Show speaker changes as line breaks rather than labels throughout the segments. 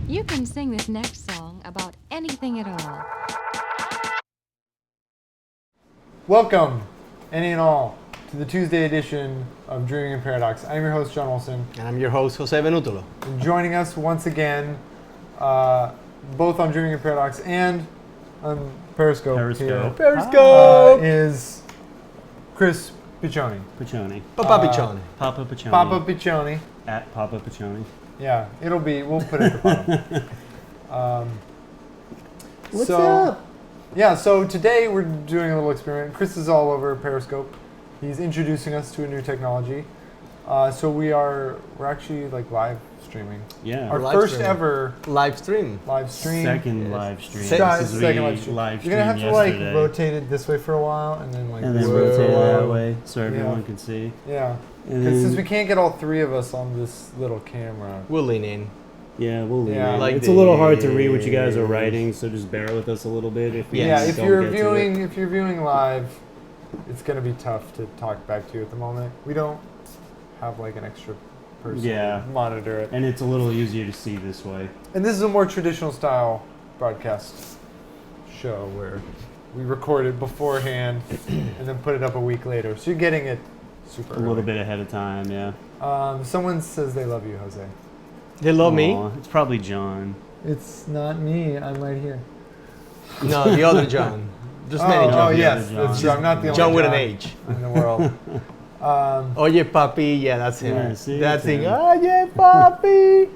You can sing this next song about anything at all.
Welcome, any and all, to the Tuesday edition of Dreaming in Paradox. I'm your host, John Olson.
And I'm your host, Jose Venutolo.
And joining us once again, both on Dreaming in Paradox and on Periscope,
Periscope!
Is Chris Piccione.
Piccione.
Papa Piccione.
Papa Piccione.
Papa Piccione.
At Papa Piccione.
Yeah, we'll put it at the bottom.
What's up?
Yeah, so today we're doing a little experiment. Chris is all over Periscope. He's introducing us to a new technology. So we're actually like live streaming.
Yeah.
Our
Live
first
streaming.
ever
Live stream.
live stream.
Second
Yes.
live stream.
Second
Because we
live stream.
live
You're gonna have to
streamed
like
yesterday.
rotate it this way for a while and then like
And
this
then
way for
rotate
a
it
while.
that way so everyone can see.
Yeah.
And
Because since
then,
we can't get all three of us on this little camera.
We'll lean in.
yeah, we'll leave
Yeah.
it.
Like
It's a little hard to read what you guys are
this.
writing, so just bear with us a little bit. If we
Yes.
Yeah, if
don't
you're
get to
viewing live, it's gonna be tough to talk back to you at the moment. We don't have like an extra person
Yeah.
to monitor it.
and it's a little easier to see this way.
And this is a more traditional style broadcast show where we record it beforehand and then put it up a week later. So you're getting it super
A little
early.
bit ahead of time, yeah.
Someone says they love you, Jose.
They love me?
Aw, it's probably John.
It's not me. I'm right here.
No, the other John. There's many
Oh,
Johns.
yes,
John.
that's true. I'm not the only
John with an H.
in the world.
Oye, papi. Yeah, that's him.
Yeah, see,
That's
it's
him.
him.
Oye, papi.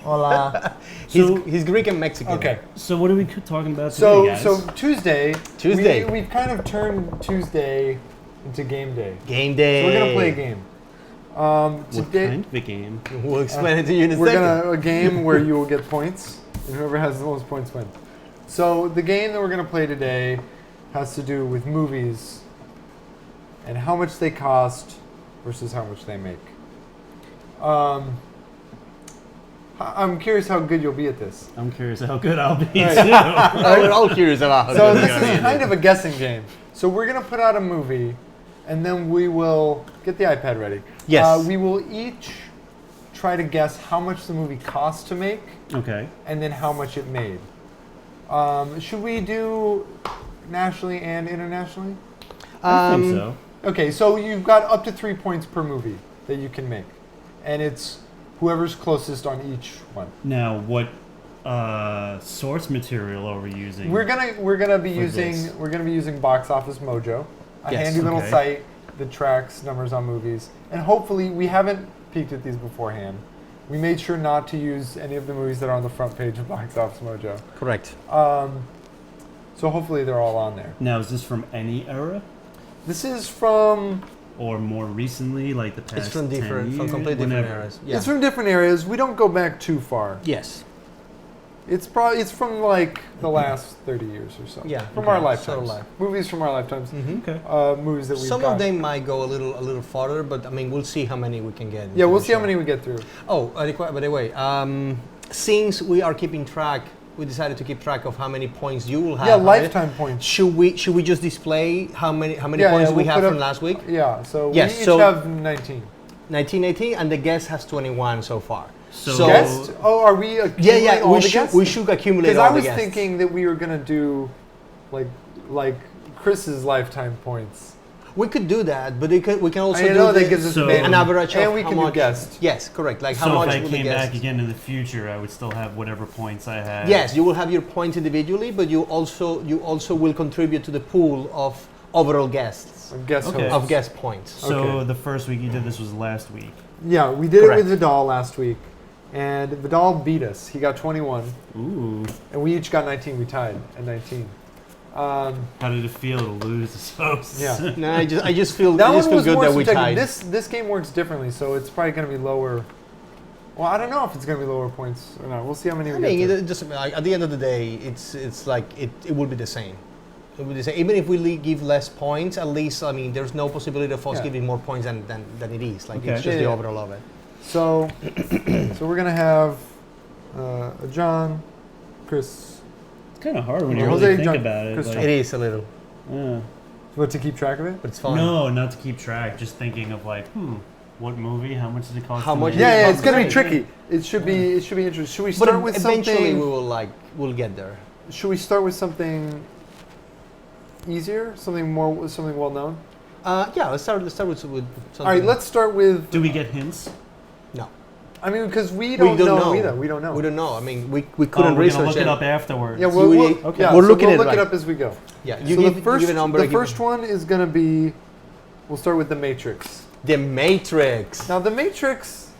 Hola.
He's Greek and Mexican.
Okay.
So what are we talking about
So
today, guys?
so Tuesday.
Tuesday.
We've kind of turned Tuesday into game day.
Game day.
So we're gonna play a game.
what
Today
kind of a game?
We'll explain it to you in a
we're
second.
a game where you will get points, and whoever has the most points wins. So the game that we're gonna play today has to do with movies and how much they cost versus how much they make. I'm curious how good you'll be at this.
I'm curious how good I'll be
Right.
too.
We're all curious about how
So
good
this
we're gonna
is
be.
kind of a guessing game. So we're gonna put out a movie, and then we will get the iPad ready.
Yes.
We will each try to guess how much the movie cost to make,
Okay.
and then how much it made. Should we do nationally and internationally?
I think so.
Okay, so you've got up to 3 points per movie that you can make, and it's whoever's closest on each one.
Now, what source material are we using?
We're gonna be
this.
using Box Office Mojo, a
Yes.
handy little
Okay.
site that tracks numbers on movies, and hopefully we haven't peeked at these beforehand. We made sure not to use any of the movies that are on the front page of Box Office Mojo.
Correct.
So hopefully they're all on there.
Now, is this from any era?
This is from
Or more recently, like the past
It's from
10
different, from
years?
completely different
Whenever.
eras. Yeah.
It's from different areas. We don't go back too far.
Yes.
It's from like the last 30 years or so.
Yeah.
From
Okay.
our
Sort of
lifetimes.
life.
Movies from our lifetimes.
Okay.
Movies that we've
Some
got.
of them might go a little farther, but I mean, we'll see how many we can get.
Yeah, we'll
into
see how
the
many
show.
we get through.
Oh, by the way, since we are keeping track, we decided to keep track of how many points you will have.
Yeah,
on it.
lifetime points.
Should we just display how many
Yeah,
points
yeah,
we
we'll
have
put
from
up-
last week?
Yeah, so
Yes,
we each
so-
have 19.
19, 18, and the guest has 21 so far.
So-
Guest? Oh, are we
Yeah,
all
we
the
should
guests?
we should accumulate
Because
all
I
the
was
guests.
thinking that we were gonna do like Chris's lifetime points.
We could do that, but we can also
I
do
know that
the-
gives us
So-
an average of
and we
how
can do
much.
guest.
Yes, correct. Like how
So
much
if I
will the
came
guest?
back again in the future, I would still have whatever points I had.
Yes, you will have your points individually, but you also will contribute to the pool of overall guests
Guest
Okay.
hosts.
of guest points.
So
Okay.
the first week you did this was last week.
Yeah, we did
Correct.
it with Vidal last week, and Vidal beat us. He got 21,
Ooh.
and we each got 19. We tied at 19.
How did it feel to lose this host?
Yeah.
No, I just feel
That one was
good
more
that we
subjective.
tied.
This game works differently, so it's probably going to be lower. Well, I don't know if it's going to be lower points or not. We'll see how many we
I mean,
get to.
it just like, at the end of the day, it's like it will be the same. It will be the same. Even if we give less points, at least I mean, there's no possibility of us
Yeah.
giving more points than it is. Like
Okay.
it's just
Yeah,
the
yeah.
overall of it.
So, so we're going to have a John, Chris.
It's kind of hard when you
Jose
really think
John-
about it.
Chris
Like,
John.
It is a little.
yeah.
What, to keep track of it?
but it's fun.
No, not to keep track. Just thinking of like, what movie? How much does it cost?
How
to
much
make?
did it
Yeah,
cost
it's gonna be
Right.
tricky. It should be interesting. Should we
But
start with
eventually
something?
we'll get there.
Should we start with something easier? Something well known?
Yeah, let's start with something.
All right, let's start with.
Do we get hints?
No.
I mean, because we don't know either. We don't know.
We don't know. I mean, we
Oh,
couldn't
we're
research
gonna look it up afterwards.
Yeah,
Okay.
yeah,
We're
so
looking
we'll
at it
look it
right-
up as we go.
Yeah,
So
you
the
give,
first,
you give a number.
the first one is gonna be. We'll start with The Matrix.
The Matrix.
Now, The Matrix.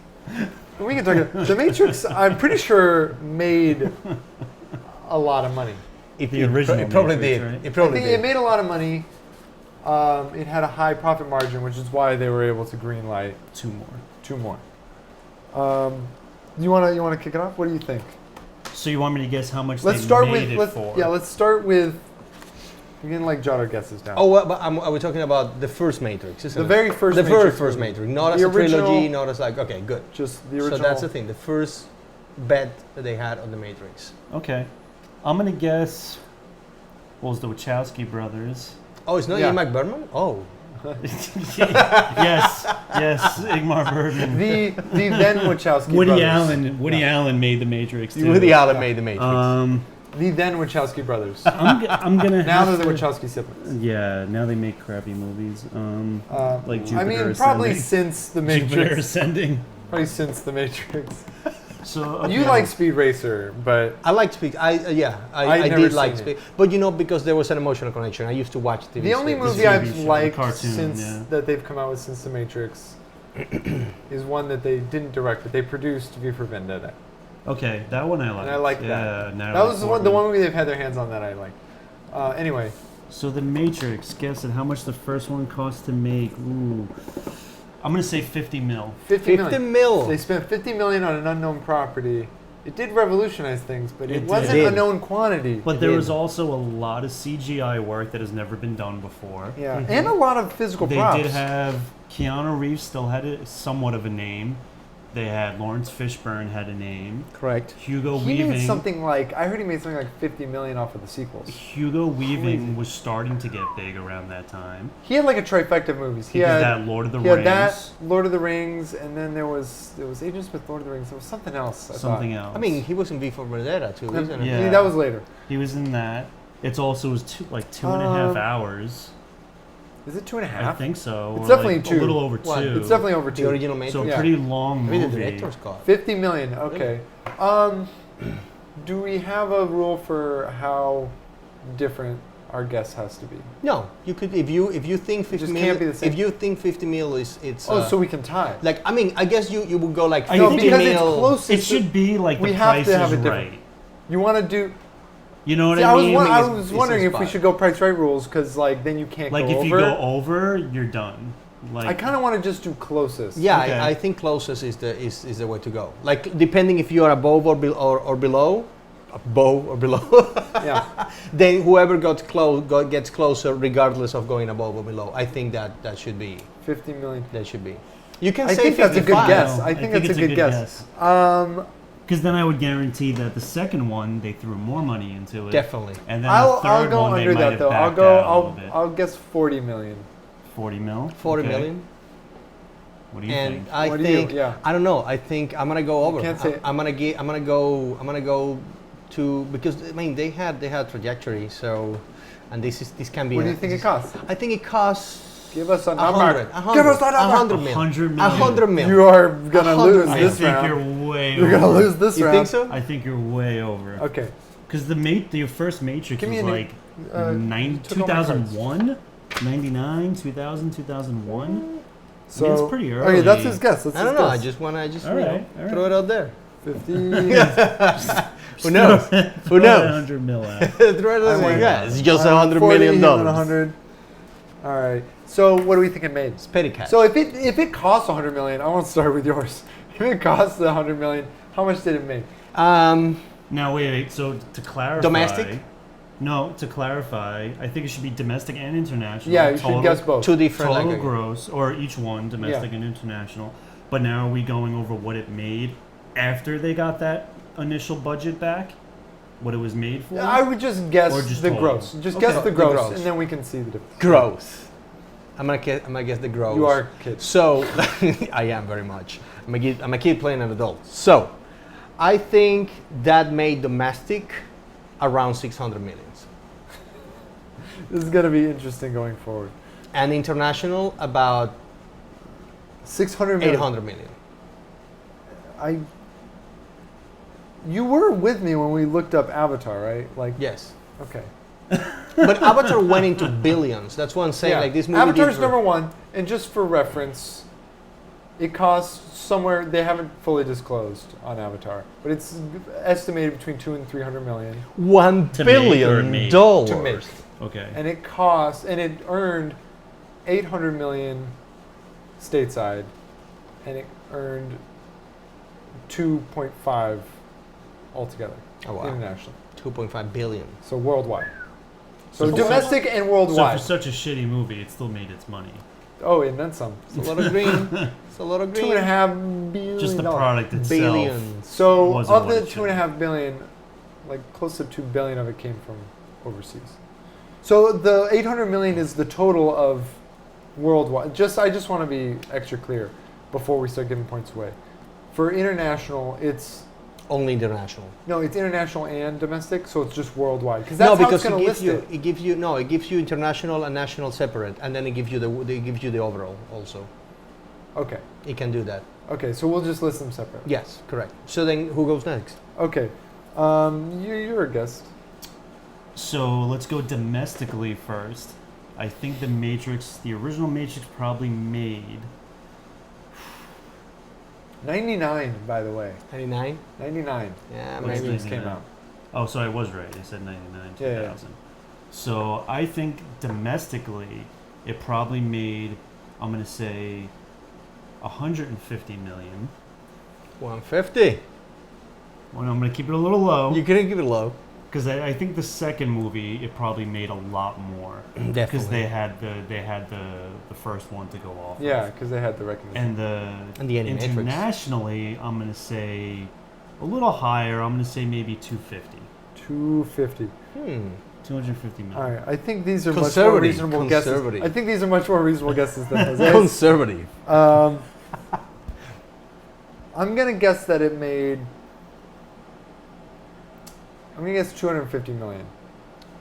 We can talk. The Matrix. I'm pretty sure made a lot of money.
The original
It probably
Matrix,
did.
right?
It
I
probably
think it
did.
made a lot of money. It had a high profit margin, which is why they were able to greenlight
2 more.
2 more. You wanna kick it off? What do you think?
So you want me to guess how much
Let's
they
start
made
with
it for?
let's start with. We can like jot our guesses down.
Oh, well, but are we talking about the first Matrix? Isn't
the
it?
very first.
the
Matrix
very first
movie.
Matrix, not as
The
a trilogy,
original-
not as like okay, good.
Just the original.
So that's the thing. The first bet that they had on the Matrix.
Okay. I'm gonna guess. What was the Wachowski brothers?
Oh, it's not
Yeah.
Ian McBurman. Oh,
yes, Ingmar Bergman.
The then Wachowski
Woody
brothers.
Woody Allen made the Matrix too.
Woody Allen made the Matrix.
The then Wachowski brothers.
I'm gonna
Now they're
have
the
to-
Wachowski siblings.
Yeah, now they make crappy movies. Like Jupiter
I mean, probably
Ascending.
since the
Jupiter
Matrix.
Ascending.
Probably since the Matrix.
So
You
okay.
like Speed Racer, but
I like Speed. I
I'd never
did like
seen it.
Speed, but you know because there was an emotional connection. I used to watch TV.
the only
series.
movie
TV
I've
show,
liked
cartoon,
since
yeah.
that they've come out with since the Matrix is one that they didn't direct, but they produced V for Vendetta.
Okay, that one I like.
And I like
yeah,
that.
Natalie
That was the
Portman.
one movie they've had their hands on that I like. Anyway,
So the Matrix. Guess at how much the first one cost to make. Ooh, I'm gonna say 50 mil.
50
50
million.
mil.
They spent 50 million on an unknown property. It did revolutionize things, but
It
it
did.
wasn't
It
a
did.
known quantity.
But
It
there
did.
was also a lot of CGI work that has never been done before.
Yeah, and a lot of physical
They
props.
did have Keanu Reeves still had somewhat of a name. They had Lawrence Fishburne had a name.
Correct.
Hugo
He made
Weaving.
something like I heard he made something like 50 million off of the sequels.
Hugo Weaving
Crazy.
was starting to get big around that time.
He had like a trifecta of movies.
He did that Lord of the
he had
Rings.
that Lord of the Rings, and then there was Agent Smith, Lord of the Rings. There was something else.
Something else.
I mean, he was in V for Vendetta too, isn't he?
Yeah.
That was later.
He was in that. It's also was two and a half
Um,
hours.
Is it 2.5?
I think so.
It's
or
definitely
like
two.
A little over
What?
2.
It's definitely over
The
2.
original Matrix.
So a
Yeah.
pretty long
I mean, the
movie.
director's cut.
50 million. Okay. Do we have a rule for how different our guess has to be?
No, you could if you think 50
just
mil.
can't be the same.
If you think 50 mil is it's.
Oh, so we can tie.
like I mean, I guess you would go like
I
50
No,
think
because
mil.
it's close.
It should be like
We
the
have
price
to have
is
it different.
right.
You want to do?
You know what
See,
I mean?
I
it's-
was
it's
wondering if we
inspired.
should go price right rules because like then you can't
Like
go
if
over.
you go over, you're done. Like
I kind of want to just do closest.
Yeah,
Okay.
I think closest is the way to go. Like depending if you are above or below, above or below,
Yeah.
then whoever gets closer, regardless of going above or below. I think that should be
50 million.
that should be. You can
I
say
think that's a good
55.
guess.
No,
I think that's
it's
a good guess.
Because then I would guarantee that the second one they threw more money into it.
Definitely.
And then
I'll
the third
go
one they
under
might
that
have
though.
backed out a little bit.
I'll guess 40 million.
40 mil.
40
Okay.
million.
What do you
And
think?
I
What do you-
think
yeah.
I don't know. I think I'm gonna go over.
can't say-
I'm gonna go to because I mean they had trajectory. So, and this can be.
What do you think it costs?
I think it costs.
Give us a number.
100.
Give us a number.
100 million.
100
A
million.
100 million.
You are gonna
100
lose
million.
I
this
think
round.
you're way
You're
over.
gonna lose this
You
round.
think so?
I think you're way over.
Okay.
Because the first Matrix
Give me
was
a
like
you took all my cards.
2001, 99, 2000, 2001.
So
it's pretty
Okay,
early.
that's his guess. That's
I
his
don't know.
guess.
I just wanna
All right, all right.
throw it out there.
50.
Who knows? Who knows?
100 mil out.
throw it out
I
there.
win.
Yeah, it's just $100
40,
million.
him at 100. All right. So what do we think it made?
It's petty cash.
So if it costs 100 million, I want to start with yours. If it costs 100 million, how much did it make?
Now wait. So to clarify,
Domestic?
No, to clarify, I think it should be domestic and international.
Yeah, you
total,
should guess both.
two different.
Total
like,
gross, or each one, domestic and international. But now are we going over what it made after they got that initial budget back? what it was made for?
I would just guess
Or just
the
total?
gross. Just
Okay.
guess the
The
gross,
gross.
and then we can see the difference.
Gross. I'm gonna guess the gross.
You are kids.
So I am very much. I'm a kid playing an adult. So I think that made domestic around 600 millions,
This is gonna be interesting going forward.
and international about
600 million.
800 million.
You were with me when we looked up Avatar, right? Like,
Yes,
okay.
but Avatar went into billions. That's what I'm saying.
Yeah.
Like this movie.
Avatar's
did
number one, and just for reference, it costs somewhere, they haven't fully disclosed on Avatar, but it's estimated between 200 and 300 million.
$1
To make or
billion
made?
dollars.
To make.
Okay.
And it costs, and it earned 800 million stateside, and it earned 2.5 altogether
Oh wow,
internationally.
2.5 billion.
So worldwide. So
So-
domestic and
So
worldwide.
for such a shitty movie, it still made its money.
Oh, and then some.
It's a lot of green. It's a lot of green.
$2.5 billion.
Just the product itself.
Billions.
So
wasn't
of
what
the
it should
2.5 billion, like close to 2 billion of it came from overseas. So the 800 million is the total of worldwide. I just want to be extra clear before we start giving points away. For international, it's
Only international.
it's international and domestic, so it's just worldwide because that's how it's going to list it.
it gives you international and national separate, and then it gives you the overall also.
Okay,
It can do that.
okay, so we'll just list them separate.
Yes, correct. So then who goes next?
Okay, you're a guest.
So let's go domestically first. I think the original Matrix probably made
99, by the way.
99?
99.
Yeah,
What's
maybe.
These came out.
Oh, so I was right. I said 99,
Yeah,
2000. So I think domestically, it probably made, I'm going to say, 150 million.
150.
Well, I'm going to keep it a little low.
You couldn't give it low.
Because I think the second movie, it probably made a lot more. Because
Definitely.
they had the first one to go off.
Yeah,
of.
because they had the recognition.
And
the Animatrix.
internationally, I'm gonna say a little higher. I'm gonna say maybe 250.
250.
250 million.
All right, I think these are much more
Conservative.
reasonable guesses.
Conservative.
I think these are much more reasonable guesses than Jose's.
Conservative.
I'm gonna guess that it made. I'm gonna guess 250 million.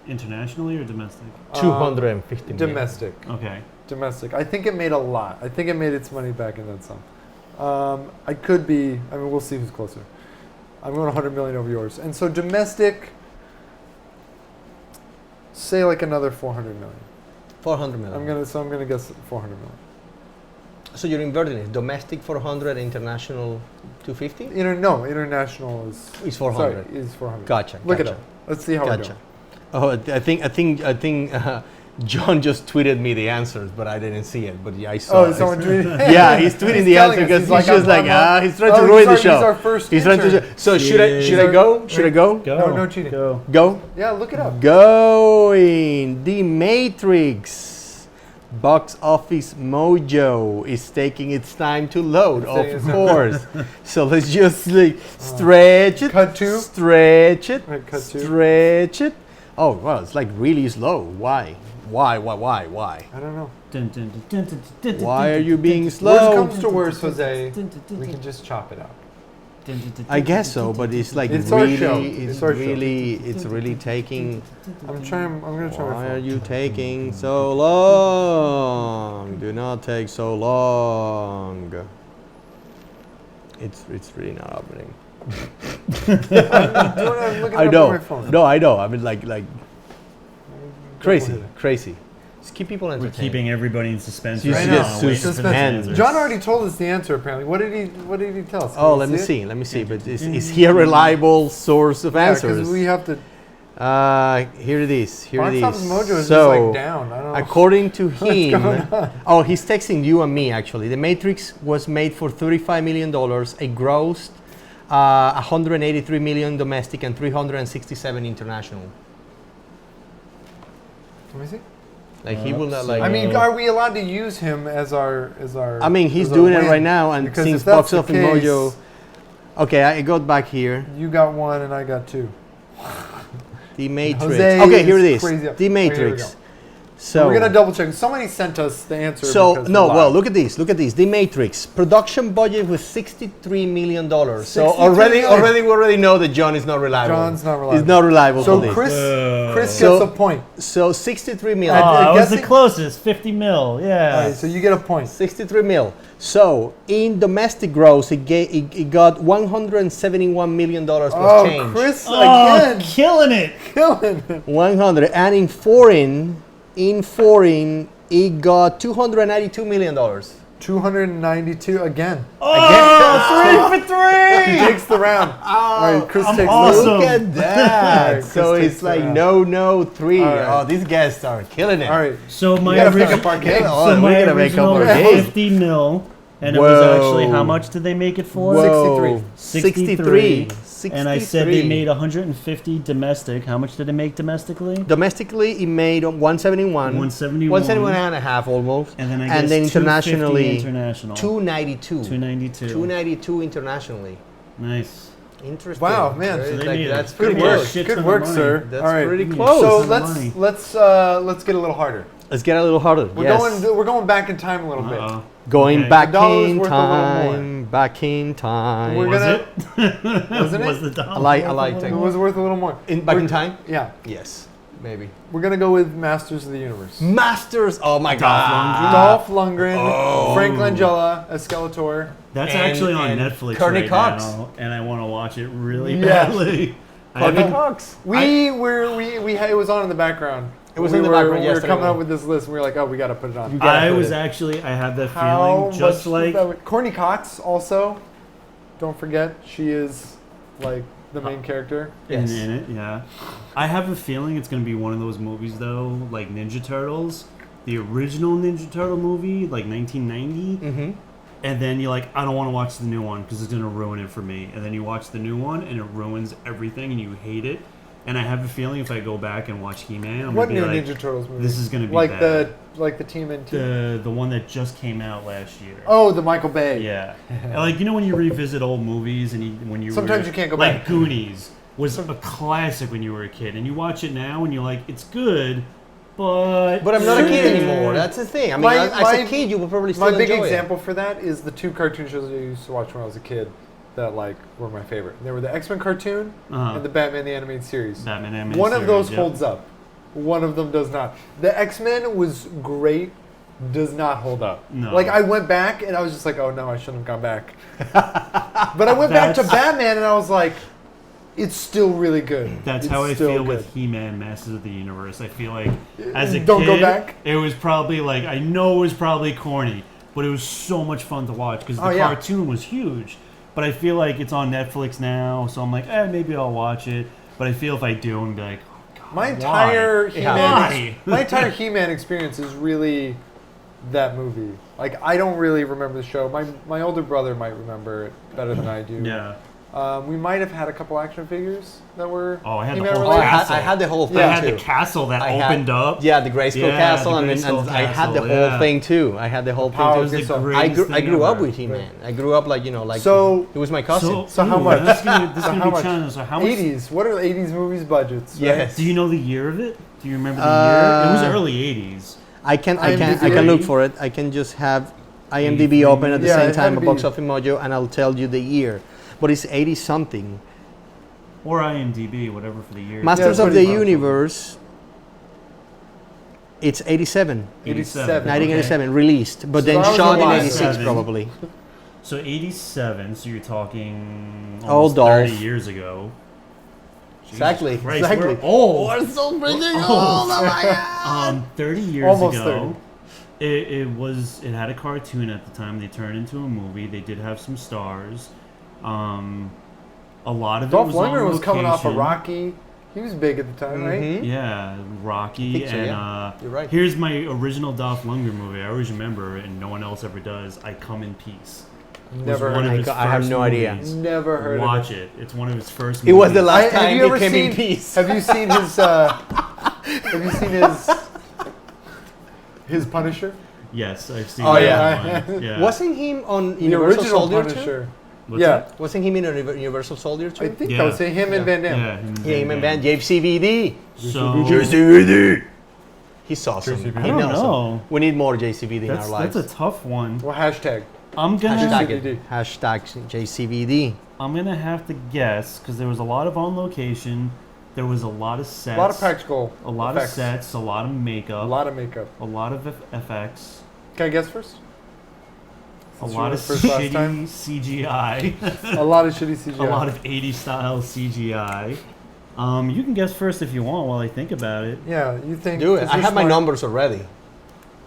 Internationally or domestic?
250 million.
Domestic.
Okay.
Domestic. I think it made a lot. I think it made its money back and then some. I could be. I mean, we'll see who's closer. I'm going 100 million over yours, and so domestic. Say like another 400 million.
400 million.
I'm gonna guess 400 million.
So you're inverting it. Domestic 400, international 250?
International is.
It's 400.
Sorry, is 400.
Gotcha.
Look it
gotcha.
up. Let's see how we
Gotcha.
go.
Oh, I think John just tweeted me the answers, but I didn't see it. But yeah, I saw.
Oh, someone tweeted.
Yeah, he's tweeting the
telling
answer
us.
because
He's
he's
like,
just like
I'm-
he's trying to
Oh,
ruin the
he's
show.
our first
He's trying to.
intern.
So should I go? Should I go?
Go.
No cheating.
Go.
Go.
Yeah, look it up.
Going. The Matrix. Box Office Mojo is taking its time to load, of course. So let's just like stretch it.
Cut to.
Stretch it.
Right, cut to.
Stretch it. Oh well, it's like really slow. Why? Why?
I don't know.
Why are you being
Worst
slow?
comes to worst, Jose. We can just chop it out.
I guess so, but it's like
It's our
really,
show.
it's
It's our show.
really taking.
I'm gonna try.
Why
my
are
phone.
you taking so long? Do not take so long. It's really not happening.
I'm looking
I
up
know.
on my phone.
No, I know. I mean, like crazy,
Double-headed.
crazy. Just keep people
We're
entertained.
keeping everybody in suspense.
You
right
should
now,
just
waiting for the
suspend.
answers.
John already told us the answer. Apparently, what did he tell us?
Oh,
Can
let
we
me
it?
see. Let me see. But is he a reliable source of
Yeah,
answers?
because we have to.
Here it is. Here
Box
it
Office
is.
Mojo is
So,
just like down. I don't know.
according to him,
going on?
oh, he's texting you and me actually. The Matrix was made for $35 million. It grossed 183 million domestic and 367 international.
Let me see.
Like he will not like.
I mean, are we allowed to use him as our?
I mean, he's
as our
doing it
win?
right now, and
Because
since
if that's
Box
the
Office
case,
Mojo. Okay, I got back here.
You got one and I got two.
The Matrix.
Jose
Okay, here it
is
is.
crazy.
The
Okay, here we
Matrix.
go.
So
we're gonna double check. Somebody sent us the answer.
So
because
no,
we're
well,
live.
look at this. Look at this. The Matrix production budget was $63 million. So
63
already,
million.
we already know that John is not reliable.
John's not reliable.
He's not reliable
So
for this.
Chris
So-
gets a point.
So 63 million.
Oh, I was the
guessing-
closest. 50 mil. Yeah.
All right, so you get a point.
63 mil. So in domestic gross, it got $171 million plus
Oh,
change.
Chris
Oh,
again,
killing it.
killing it.
100, and in foreign, it got $292 million.
292 again.
Oh, 3 for 3.
He takes the round. All right, Chris
I'm
takes
awesome.
the
Look at that.
Alright,
So
Chris
it's
takes the
like
round.
3.
Alright.
Oh, these guys are killing it.
All right,
So my
you gotta pick
original,
up our game.
Oh,
so
we
my
gotta make up
original
our
was
game.
50 mil, and it was actually
Whoa.
how much did they make it for?
Whoa.
63.
63.
And I said they made 150 domestic. How much did it make domestically?
Domestically, it made 171.
171.
171 and a half almost.
And then I guess
then
250
internationally,
international.
292.
292.
292 internationally.
Nice.
Interesting.
Wow, man.
Very-
So they
like,
made
that's
it.
pretty
good
They made a
work.
close.
shit
Good
ton of
work,
money.
sir.
That's
All right.
pretty
Yeah.
close.
So
Ton of money.
let's get a little harder.
Let's get a little harder.
We're going back in time a little bit.
Uh-oh.
Going
Okay.
back
The dollar's
in
worth a little
time. Back in time.
We're
Was
gonna-
it?
Wasn't it?
Was the dollar?
I like
It
that.
was worth a little more.
Back in time?
Yeah,
Yes, maybe.
we're gonna go with Masters of the Universe.
Masters. Oh my
Dolph
God.
Dolph Lundgren,
Oh.
Frank Langella as Skeletor.
That's
And-
actually on
and
Netflix
Courtney
right
Cox.
now, and I want to watch it really
Yeah.
badly. I
Courtney
haven't-
Cox.
It was on in the background.
It was in the background
We were
yesterday.
coming up with this list, and we were like, oh, we got to put it on.
I was actually, I had that
How
feeling, just
much
like,
was that? Courtney Cox also. Don't forget, she is like the main character.
Yes.
in it, yeah. I have a feeling it's going to be one of those movies, though, like Ninja Turtles, the original Ninja Turtle movie, like 1990.
Mm-hmm.
And then you're like, I don't want to watch the new one because it's going to ruin it for me. And then you watch the new one and it ruins everything and you hate it. And I have a feeling if I go back and watch He-Man, I'm
What
going to
new
be like,
Ninja Turtles movie?
this is going to be
like
bad.
the TMNT.
The one that just came out last year.
Oh, the Michael Bay.
Yeah. Like, you know when you revisit old movies and when you
Sometimes
were,
you can't go
like
back.
Goonies was a classic when you were a kid. And you watch it now and you're like, it's good, but...
But I'm not a kid anymore. That's the thing. I mean, as a kid, you will probably still
My big
enjoy
example for that is the two cartoon shows I used to watch when I was a kid that like were my favorite. They were the X-Men cartoon
Uh-huh.
and the Batman the Animated Series.
Batman animated
One of those
series, yep.
holds up. One of them does not. The X-Men was great. Does not hold up.
No.
Like I went back and I was just like, oh no, I shouldn't have gone back. But I went back to Batman and I was like, it's still really good.
That's
It's
how I
still
feel
good.
with He-Man Masters of the Universe. I feel like as a
Don't
kid,
go back?
it was probably like, I know it was probably corny, but it was so much fun to watch because the
Oh, yeah.
cartoon was huge. But I feel like it's on Netflix now, so I'm like, maybe I'll watch it. But I feel if I do, I'm like, oh, God,
My entire
why?
He-Man,
Why?
my entire He-Man experience is really that movie. Like I don't really remember the show. My older brother might remember it better than I do.
Yeah.
We might have had a couple action figures that were.
Oh, I had the
He-Man
whole
related.
castle.
I had the whole thing
Yeah.
I had
too.
the castle that
I had-
opened up.
Yeah, the Grayskull
Yeah,
Castle,
the
and
Grayskull
I had the
Castle,
whole
yeah.
thing too. I had the whole
Power
thing
It was
too.
the
so-
greatest
I
thing
grew up
ever.
with He-Man. I grew up like like
So-
it was my cousin.
So how
ooh,
much?
This is gonna, this is
So
gonna
how
be
much?
challenging. So how much?
80s. What are the 80s movies budgets? right?
Yes.
Do you know the year of it? Do you remember the year? It was early 80s.
I can
IMDb.
look for it. I can just have IMDb open at the
Yeah,
same
it had
time,
to
a Box
be-
Office Mojo, and I'll tell you the year. But it's 80 something.
Or IMDb, whatever for the year.
Masters
that's
of
what
the
he-
Universe. It's 87,
87.
1987, released, but
So
then
I was
shot in
alive.
86
87.
probably.
So 87, so you're talking
Old
almost
Dolph.
30 years ago. Jesus
Exactly,
Christ,
exactly.
We're old.
We're so freaking
old.
old, oh my God.
30 years
Almost
ago, it had a cartoon at the time. They turned into a movie. They did have some stars. A lot of
Dolph
it was on
Lundgren was coming off of
location.
Rocky. He was big at the time, right?
Mhm.
Yeah, Rocky.
I think so,
and
yeah. You're right.
Here's my original Dolph Lundgren movie. I always remember it, and no one else ever does. I Come in Peace. It was
Never
one
heard
of
of
his
I have
first
no idea.
movies.
Never heard
Watch
of
it. It's one of his first
It
movies.
was the last
have
time
you ever
he came
seen,
in peace.
Have you seen his? Have you seen his Punisher?
Yes, I've seen
Oh,
that
yeah.
one. Yeah.
Wasn't him on
The
Universal
original
Soldier
Punisher.
What's
Yeah.
that?
Wasn't he in Universal Soldier too?
I think
Yeah.
that was him and Van Damme.
Yeah,
Him and Van JCVD.
So
JCVD. He's awesome.
JCVD.
He's
I don't
awesome.
know.
We need more JCVD in our
that's
lives.
a tough one.
Well, hashtag.
I'm gonna
Hashtag
JCVD.
it. Hashtag JCVD.
I'm gonna have to guess because there was a lot of on location. There was a lot of sets.
A lot of practical
A lot
effects.
of sets. A lot of makeup.
A lot of makeup.
A lot of FX.
Can I guess first?
A
Since
lot
you
of
were first last time.
shitty CGI.
A lot of shitty CGI.
A lot of 80s style CGI. You can guess first if you want while I think about it.
Yeah, you think?
Do it.
'cause
I
you're
have my
smart.
numbers already.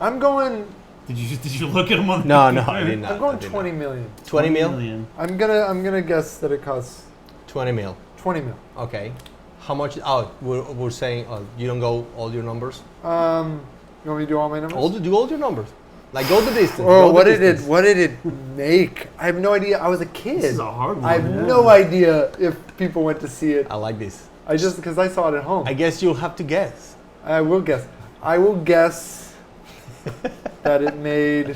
I'm going.
Did you look at them on the
No, I
computer?
did not.
I'm going
I did
20
not.
million.
20 mil?
million.
I'm gonna guess that it costs
20 mil.
20 mil.
Okay. How much? Oh, we're saying you don't go all your numbers.
You want me to do all my numbers?
Do all your numbers. Like go the distance.
Oh,
go
what
the
did it?
distance.
What did it make? I have no idea. I was a kid.
This is a hard one.
I have
yeah.
no idea if people went to see it.
I like this.
I just because I saw it at home.
I guess you'll have to guess.
I will guess. I will guess that it made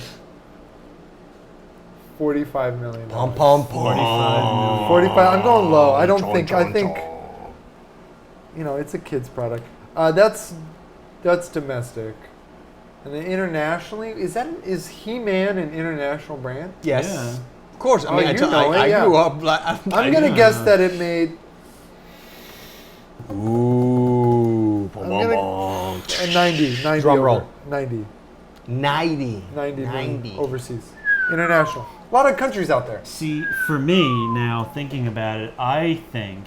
45 million.
Pom pom pom.
45. I'm going low. I don't think. I think. You know, it's a kid's product. That's domestic. And then internationally, is He-Man an international brand?
Yes.
Yeah.
Of course. I mean,
you know it,
I
yeah.
grew up like.
I'm gonna guess that it made
Ooh.
I'm gonna- a 90
Drum
over,
roll.
90
90.
90 overseas, international. A lot of countries out there.
See, for me now, thinking about it, I think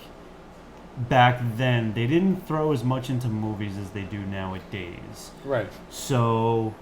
back then they didn't throw as much into movies as they do nowadays.
Right.
So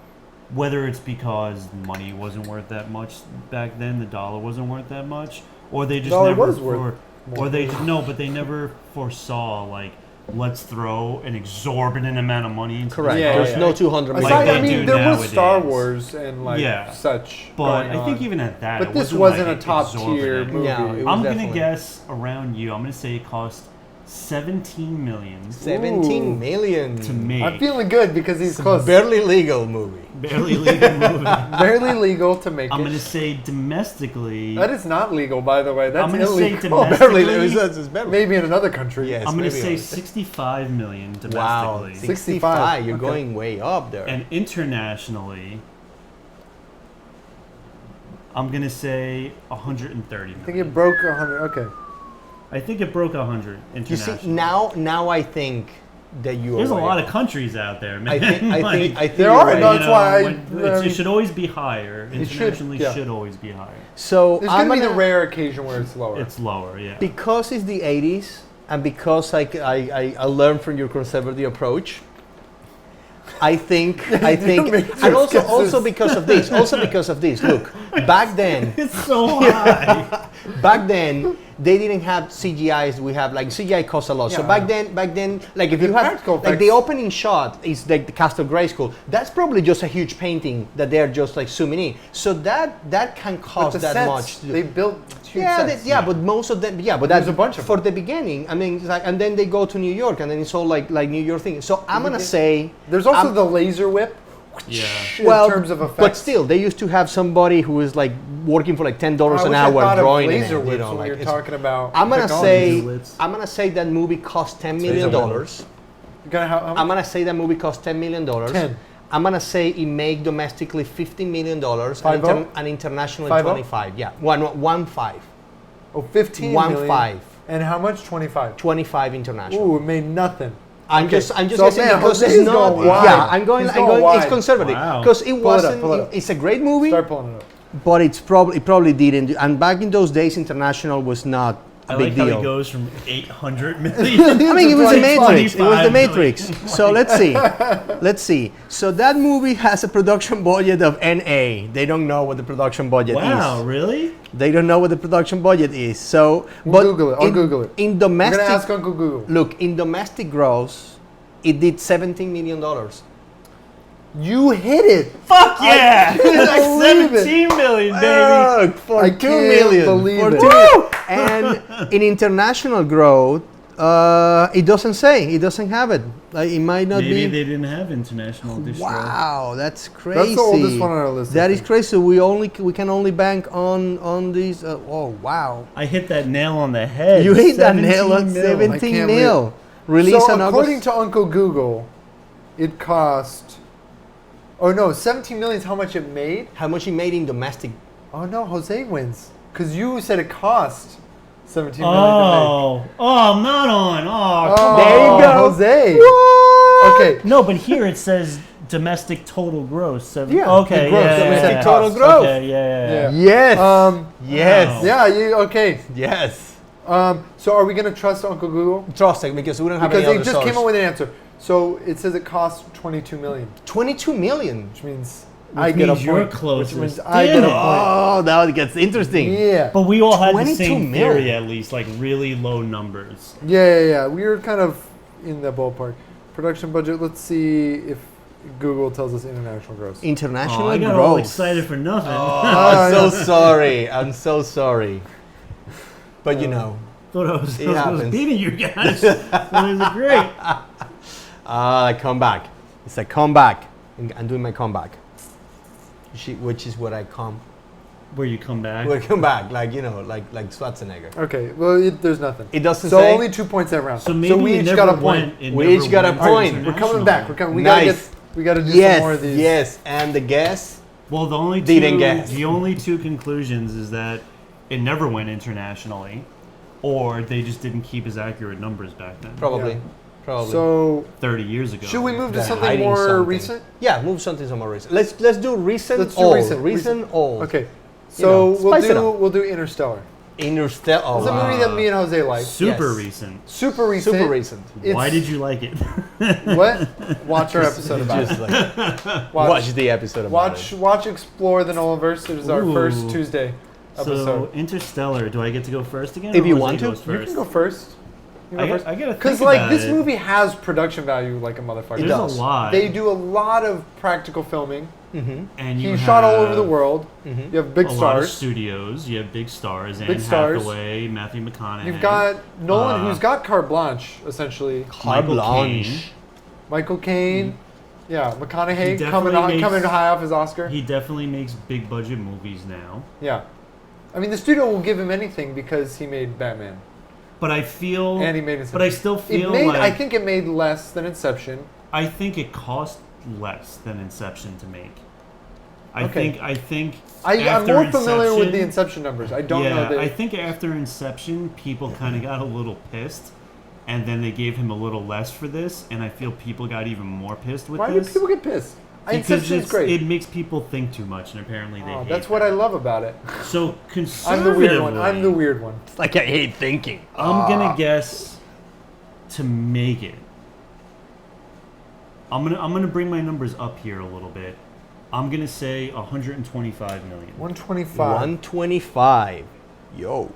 whether it's because money wasn't worth that much back then, the dollar wasn't worth that much, or they just
Dollar
never
was worth more.
or they no, but they never foresaw like let's throw an exorbitant amount of money into
Correct.
Yeah,
There's
yeah.
no 200 million.
Like
Aside,
they
I mean,
do
there was
nowadays.
Star Wars and like
Yeah.
such.
But
going
I think
on.
even at that,
But
it
this
wasn't
wasn't
like
a top tier
exorbitant.
movie.
No, it was
I'm gonna
definitely-
guess around you. I'm gonna say it cost 17 million
17
Ooh.
million.
to make.
I'm feeling good because he's
It's a
close.
barely legal movie.
Barely legal movie.
Barely legal to make
I'm
it.
gonna say domestically.
That is not legal, by the way. That's
I'm gonna say
illegal.
domestic-
Barely legal. It's barely.
Maybe in another country.
Yes.
I'm gonna
maybe
say
only.
65 million domestically.
Wow. 65. You're
Okay.
going way up there.
And internationally, I'm gonna say 130
I think
million.
it broke 100. Okay.
I think it broke 100
You
internationally.
see, now I think that you are
There's a
way
lot
up.
of countries out there, man.
I think
There
you're
are,
right.
no, that's why
it should always be higher.
It should,
Internationally
yeah.
should always be higher.
So
There's
I'm
going to be
gonna,
the rare occasion where it's lower.
It's lower, yeah.
because it's the 80s and because I learned from your conservative approach. I think,
Matrix
and also
guesses.
because of this. Look, back then,
It's so high.
back then they didn't have CGIs. We have like CGI costs a lot. So
Yeah.
back then, like if
The
you have
practical
like the
effects-
opening shot is like the Castle Grayskull. That's probably just a huge painting that they're just like zooming in. So that can
But
cost
the
that
sets,
much. to do.
they built huge
Yeah,
sets.
but most of them, but
There's
that's
a bunch of
for
them.
the beginning. I mean, it's like, and then they go to New York, and then it's all like New York thing. So I'm gonna say,
There's also
I'm-
the laser whip.
Yeah.
In
well,
terms of effects.
but still, they used to have somebody who was like working for like $10
I
an
wish I
hour
thought
drawing
of
in
laser
it,
whips
you know,
when
like
you're
it's-
talking about.
I'm gonna
technology.
say that movie cost $10 million.
You're gonna how
I'm
much?
gonna say that movie cost $10 million.
10.
I'm gonna say it made domestically $50 million
Five-oh?
and internationally
Five-oh?
25. Yeah, one five.
Oh, 15
One
million.
five.
And how much? 25.
25 international.
Ooh, it made nothing.
I'm
Okay.
just
So,
guessing
man,
because
Jose's
it's not.
going wide.
Yeah, I'm going.
He's going
It's
wide.
conservative
Wow.
because it
Pull it up,
wasn't.
pull it up.
It's a great movie,
Start pulling it up.
but it probably didn't. And back in those days, international was not a
I
big
like how
deal.
it goes from 800 million.
I mean, it was the
25
Matrix. It was the
million.
Matrix. So let's see. Let's see. So that movie has a production budget of NA. They don't know what the production budget
Wow,
is.
really?
They don't know what the production budget is. So,
We'll
but
Google it. I'll Google it.
In
I'm
domestic,
gonna ask Uncle Google.
look, in domestic gross, it did $17 million.
You hit it.
Fuck yeah!
can't believe it.
17 million, baby.
Look, for
I
2
can't
million.
believe
for
it.
2. And in international growth, It doesn't say. It doesn't have it. Like, it might not
Maybe
be.
they didn't have international distro.
Wow, that's crazy.
That's the oldest one on our list. I
That is
think.
crazy. We can only bank on these. Oh wow!
I hit that nail on the head.
You hit that nail on
17 mil.
17
can't
mil. Release
So
on
according
August.
to Uncle Google, it cost. Oh no, 17 million is how much it made.
How much he made in domestic?
Oh no, Jose wins because you said it cost 17 million to make.
I'm not on. Oh, come
There you
on.
go.
Jose.
What?
Okay.
No, but here it says domestic total gross.
Yeah,
Okay.
the gross,
Yeah.
domestic
yeah,
total
yeah.
gross.
Okay. Yeah.
Yeah.
Yes. Yes.
Wow.
Yeah. You okay?
Yes.
So are we gonna trust Uncle Google?
Trust it because we don't have
Because
any
they
other
just
source.
came up with an answer. So it says it costs 22 million,
22 million.
which means
Which
I get a
means you're
point.
closest.
Which means I get a
Damn it.
point.
Oh, now it gets interesting.
Yeah.
But we all had the
22
same
mil.
theory, at least, like really low numbers.
Yeah. We were kind of in the ballpark. Production budget. Let's see if Google tells us international gross.
International
Oh, I got
growth.
all excited for nothing.
I'm so sorry. I'm so sorry. But you know,
Thought I was
happens.
beating you guys. That was great.
comeback. It's a comeback. I'm doing my comeback. Which is what I come.
Where you come back.
We'll come back, like like Schwarzenegger.
Okay. Well, there's nothing.
It doesn't
So
say.
only 2 points that round.
So maybe
we
it
each
never
got a point.
went- it
We
never
each got a
went
point.
We're coming back. We're coming. We
Nice.
gotta do
Yes.
some more of these.
Yes. And the guess.
Well, the only
Didn't guess.
the only two conclusions is that it never went internationally, or they just didn't keep as accurate numbers back then.
Probably.
Yeah.
Probably.
So
30 years ago.
should we move to
They're
something
hiding
more
something.
recent?
Yeah, move something some more recent. Let's do recent.
Let's do
old.
recent.
Recent old.
Okay. So
know,
we'll
spice it up.
do Interstellar.
Interstellar. Oh,
It's a movie that me and Jose like.
Super
Yes.
recent.
Super recent.
Super recent.
It's-
Why did you like it?
What? Watch our episode about
Just
it.
like
Watch.
watch the episode about it.
Watch Explore the Nolanverse. It is our first
Ooh.
Tuesday
So
episode.
Interstellar. Do I get to go first again?
If
or
you
Jose
want to,
goes
You
first?
can go first. You
I
go
got-
first.
I gotta
Because
think
like
about
this
it.
movie has production value like a motherfucker.
It
There's
does.
a lot.
They do a lot of practical filming.
Mm-hmm.
and
He
you
shot all over
have
the world.
Mm-hmm.
You have big
a lot of
stars.
studios. You have big stars.
Big
Anne
stars.
Hathaway, Matthew McConaughey.
You've got Nolan,
Uh,
who's got carte blanche essentially.
Carte
Michael
blanche.
Caine.
Michael Caine. Yeah,
He
McConaughey
definitely
coming
makes-
high off his Oscar.
He definitely makes big budget movies now.
Yeah. I mean, the studio will give him anything because he made Batman.
But I feel.
And he made Inception.
But I still feel
It made,
like.
I think it made less than Inception.
I think it cost less than Inception to make. I
Okay.
think.
I'm
after
more familiar with the
Inception-
Inception numbers. I don't
yeah,
know that.
I think after Inception, people kind of got a little pissed, and then they gave him a little less for this, and I feel people got even more pissed with
Why do
this.
people get pissed?
Because
Inception is great.
it makes people think too much, and apparently they hate
That's what I
that.
love about it.
So
I'm
conservatively,
the weird one. I'm the weird one.
It's like I hate thinking.
I'm gonna guess to make it. I'm gonna bring my numbers up here a little bit. I'm gonna say 125 million.
125.
125. Yo.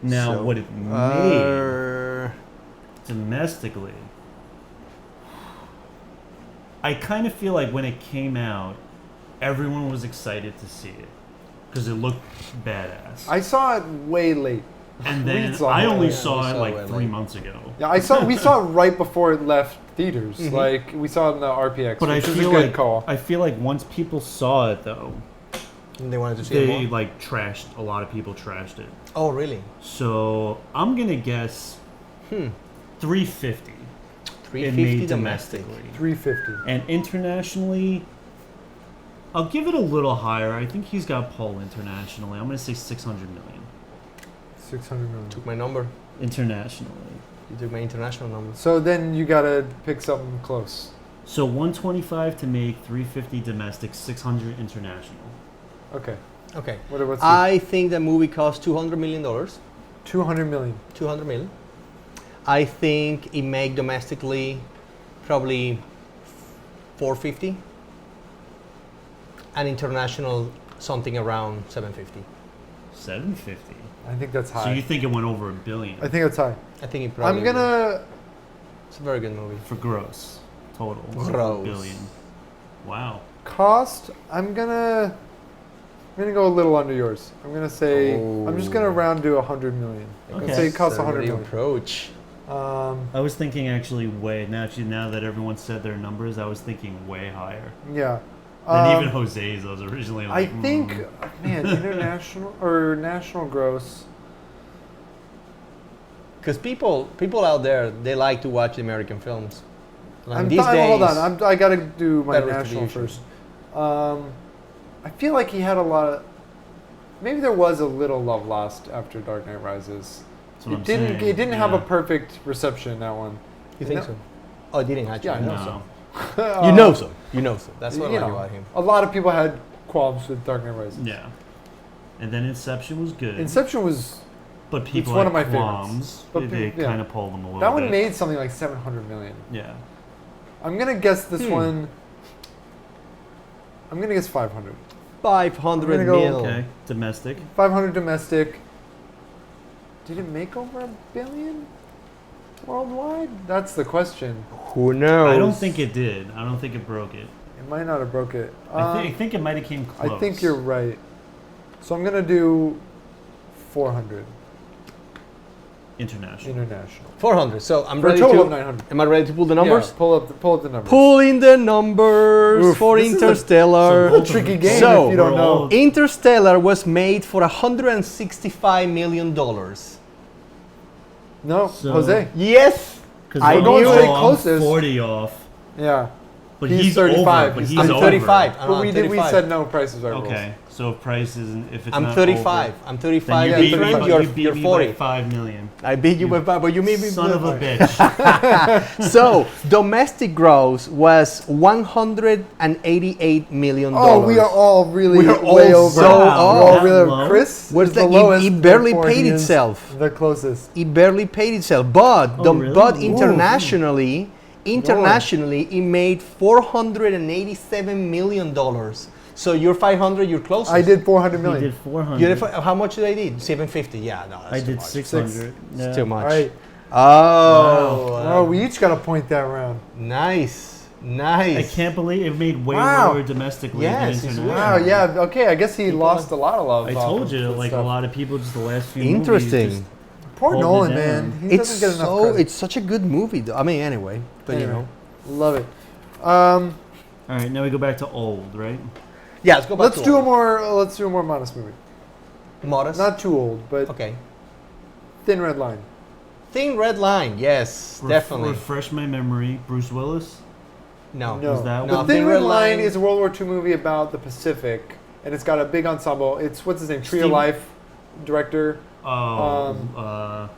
Now,
So,
what it made
uh,
domestically, I kind of feel like when it came out, everyone was excited to see it because it looked badass.
I saw it way late.
And then
saw
I
it
only
way-
saw
we
it
saw
like
it
3
late.
months ago.
Yeah, we saw it right before it left theaters. Like we saw it in the RPX,
But I
which is a
feel
good
like
call.
I feel like once people saw it though,
they wanted to see it
they
more.
like trashed. A lot of people trashed it.
Oh, really?
So I'm gonna guess 350.
350
It made
domestic.
domestically.
350.
And internationally, I'll give it a little higher. I think he's got pull internationally. I'm going to say 600 million
600 million.
Took my number.
internationally.
You took my international number.
So then you gotta pick something close.
So 125 to make, 350 domestic, 600 international.
Okay.
Okay.
What's
I think the movie cost $200 million.
200 million.
200 million. I think it made domestically probably 450. And international something around 750.
750.
I think that's high.
So you think it went over $1 billion
I think that's high.
I think it probably.
I'm gonna.
It's a very good movie.
for gross total?
Gross.
$1 billion. Wow.
Cost, I'm gonna go a little under yours. I'm gonna say I'm just gonna round to 100 million. I'm gonna say it costs 100
Conservative
million.
approach.
I was thinking actually now that everyone said their numbers, I was thinking way higher
Yeah.
than even Jose's. I was originally
I
like,
think, man, international or national gross.
Because people out there, they like to watch American films. Like
Hold on, I got to do my
better
national
distribution.
first. I feel like he had a lot of. Maybe there was a little love lost after Dark Knight Rises.
That's what I'm
It didn't.
saying.
It didn't have a
Yeah.
perfect reception. That one.
You think
No.
so? Oh, it didn't actually.
Yeah, I know
No.
so.
You know so. You know so. That's what I
you
like
know,
about him.
a lot of people had qualms with Dark Knight Rises.
Yeah. And then Inception was good.
Inception was.
but people
one
had
of my
qualms.
favorites. But
They
yeah.
kind of pulled them a little
That
bit.
one made something like 700 million.
Yeah.
I'm gonna guess this one. I'm gonna guess 500.
500
I'm gonna go-
mil.
Okay. Domestic.
500 domestic. Did it make over $1 billion worldwide? That's the question.
Who knows?
I don't think it did. I don't think it broke it.
It might not have broke it.
I think it might have came close.
I think you're right. So I'm gonna do 400
International.
international
400. So I'm
for a
ready
total
to.
of 900.
Am I ready to pull the numbers?
Yeah, pull up the numbers.
Pull in the numbers
Oof,
for
this is a-
Interstellar.
So
It's a tricky game
So,
if you don't
we're
know.
all-
Interstellar was made for $165 million.
No,
So-
Jose.
Yes.
Because
I
We're going
knew
straight
it.
I'm
closest.
40 off.
Yeah.
But
He's
he's
35.
over. But
He's
he's
I'm
over.
35.
But
I'm
we
35.
said no prices right rules.
Okay. So if price isn't, if it's
I'm
not
35.
over,
I'm
then
35.
you
Yeah,
beat me,
35.
by-
You're,
you beat
you're
me
40.
by 5 million.
I beat you by 5, but you made me.
Son of a bitch.
So domestic gross was $188 million.
Oh, we are all really
We are all
way over.
so
We're
off.
all
That
really
low?
Chris
Was
is
the-
the
it-
lowest.
it barely
therefore
paid
he is
itself.
The closest.
It barely paid itself, but
Oh, really?
but
Ooh.
internationally, it made $487 million. So you're 500. You're closest.
I did 400
He
million.
did 400.
You did, how much did I did? 750. Yeah, no, that's
I
too
did
much.
600.
It's too much.
All right.
Oh,
Oh, we each got a point that round.
nice.
I can't believe it made way
Wow.
lower domestically
Yes,
than
it's
international.
Wow. Yeah. Okay. I guess he lost a lot of love.
I
off
told
of
you,
this
like
stuff.
a lot of people, just the last few
Interesting.
movies.
Poor
Hold it
Nolan,
down.
man. He
It's
doesn't get enough
so
credit.
it's such a good movie. Though. I mean, anyway, but you
Anyway,
know,
love it.
All right, now we go back to old, right?
yeah. Let's go back.
Let's
to
do a
old.
more. Let's do a more modest movie.
modest.
Not too old, but
okay.
Thin Red Line.
Thin Red Line. Yes, definitely.
Refresh my memory. Bruce Willis.
No.
No.
Was that
The
one?
Thin Red Line is a World War II movie about the Pacific, and it's got a big ensemble. It's what's his name? Tree of
Steve-
Life director.
Oh,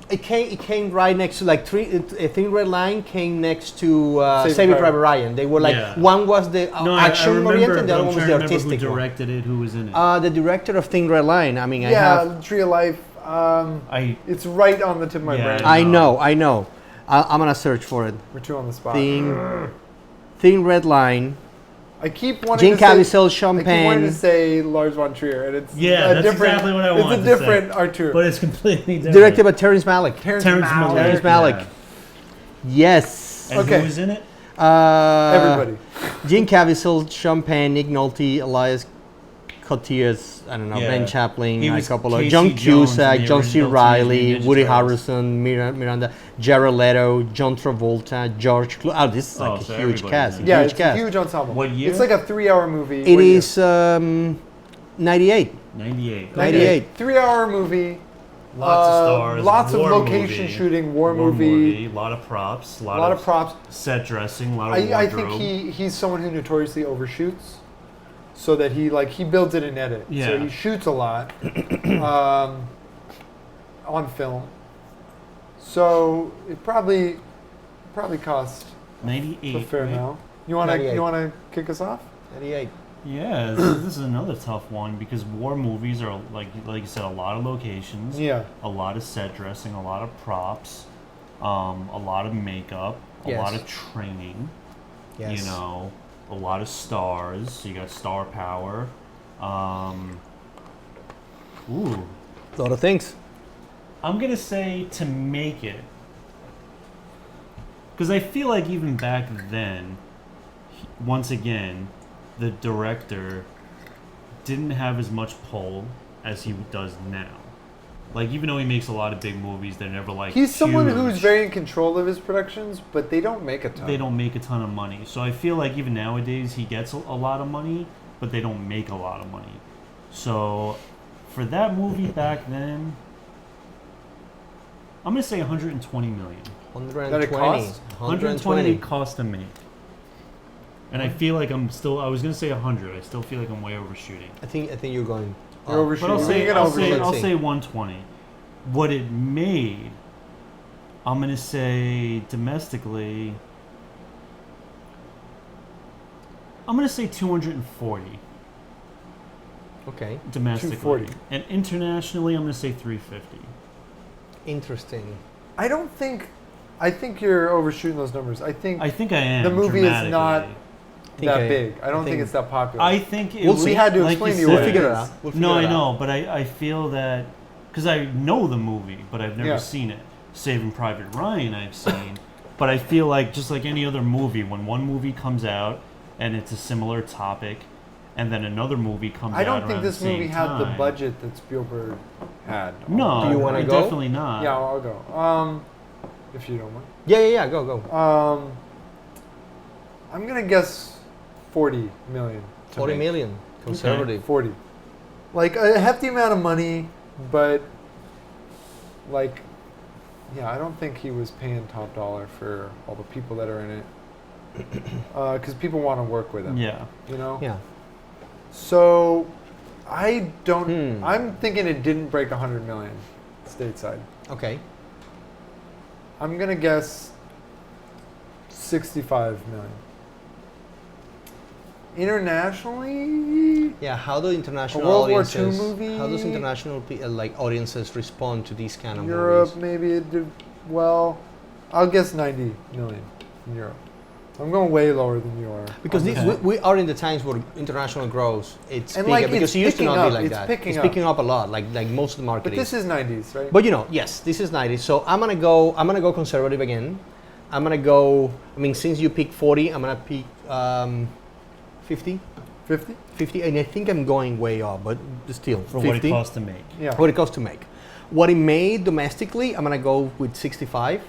It came right next to like a Thin Red Line came next to
Saving
Saving
Private
Private Ryan. They were like
Yeah.
one was the
no, I
action
remember,
oriented, the
but
other
I'm
one was
trying
the
to remember
artistic
who
one.
directed it, who was in it.
The director of Thin Red Line. I mean, I
Yeah,
have.
Tree of Life. It's right on the tip of my
Yeah,
brain.
I
No.
know. I'm gonna search for it.
We're two on the spot.
Thin Red Line.
I keep wanting
Jim
to say.
Caviezel,
I
Sean
keep wanting to
Penn.
say Lars von Trier, and it's
Yeah,
a
that's
different.
exactly what I wanted
It's
to
a
say.
different Artur.
But it's completely different.
Directed by Terrence Malick.
Terrence
Terrence
Malick.
Malick.
Terrence Malick.
Yeah.
Yes.
And
Okay.
who was in it?
Everybody.
Jim Caviezel, Sean Penn, Nick Nolte, Elias Koteas, I don't know,
Yeah.
Ben Chaplin,
He
a
was
couple of
Casey
John
Jones in
Cusack,
the
John C.
original
Reilly,
Teenage Ninja
Woody
Turtles.
Harrelson, Miranda, Jared Leto, John Travolta, George Clooney. Oh, this is like
Oh,
a
so
huge
everybody's
cast.
in it.
Yeah,
huge
it's
cast.
a huge ensemble.
What year?
It's like a 3-hour movie.
It
What year?
is 98.
98.
98.
3-hour movie.
Lots of stars.
Lots of
war
location
movie,
shooting. War movie.
A lot of props. A
A lot of props.
Set dressing. A lot of
I
wardrobe.
think he's someone who notoriously overshoots, so that he builds it in edit. So
Yeah.
he shoots a lot on film. So it probably cost
98.
a fair
right?
amount. You
98.
want to kick us off?
98.
Yeah, this is another tough one because war movies are like you said, a lot of locations,
Yeah.
a lot of set dressing, a lot of props, a lot of makeup, a
Yes.
lot of training.
Yes.
You know, a lot of stars. So you got star power. Ooh,
A lot of things.
I'm gonna say to make it, because I feel like even back then, once again, the director didn't have as much pull as he does now. Like, even though he makes a lot of big movies, they're never like
He's someone
huge.
who's very in control of his productions, but they don't make a ton.
They don't make a ton of money. So I feel like even nowadays he gets a lot of money, but they don't make a lot of money. So for that movie back then, I'm gonna say 120 million.
120.
That it cost?
120 it cost to make. And I feel like I was gonna say 100. I still feel like I'm way overshooting.
I think you're going.
You're overshooting.
But
You're gonna overshoot.
I'll say 120. What it made, I'm gonna say domestically, I'm gonna say 240
Okay.
domestically,
240.
and internationally, I'm gonna say 350.
Interesting.
I think you're overshooting those numbers. I think
I am.
the movie is not
dramatically.
that big. I don't think it's that popular.
I think it
We'll
was,
see.
We had to
like
explain
you
to you
said-
what
We'll figure it
is.
out. We'll
No,
figure it
I know,
out.
but I feel that because I know the movie, but I've never
Yeah.
seen it. Saving Private Ryan, I've seen, but I feel like just like any other movie, when one movie comes out and it's a similar topic, and then another movie comes out.
I don't think
around
this
the same
movie had the
time.
budget that Spielberg had.
No,
Do you wanna go?
Definitely not.
Yeah, I'll go. If you don't mind.
Yeah. Go.
I'm gonna guess 40 million. to
40
make.
million. Conservative.
40. Like a hefty amount of money, but like, yeah, I don't think he was paying top dollar for all the people that are in it. Because people want to work with him.
Yeah.
You know?
Yeah.
So, I don't.
Hmm.
I'm thinking it didn't break 100 million stateside.
Okay.
I'm gonna guess 65 million. Internationally,
Yeah. How do international
A World War II
audiences?
movie?
How does international audiences respond to these kind of
Europe
movies?
maybe it did well. I'll guess 90 million in Europe. I'm going way lower than you are.
Because
Okay.
we are in the times where international growth it's
And,
bigger
like,
because
it's
it used to
picking
not be
up,
like
it's
that.
picking
It's
up.
picking up a lot, like most of the
But
marketing.
this is 90s, right?
But yes, this is 90s. So I'm gonna go conservative again. I'm gonna go. I mean, since you picked 40, I'm gonna pick 50.
50?
50, and I think I'm going way up, but still
For
50.
what it costs to make.
Yeah.
What it costs to make. What it made domestically, I'm gonna go with 65.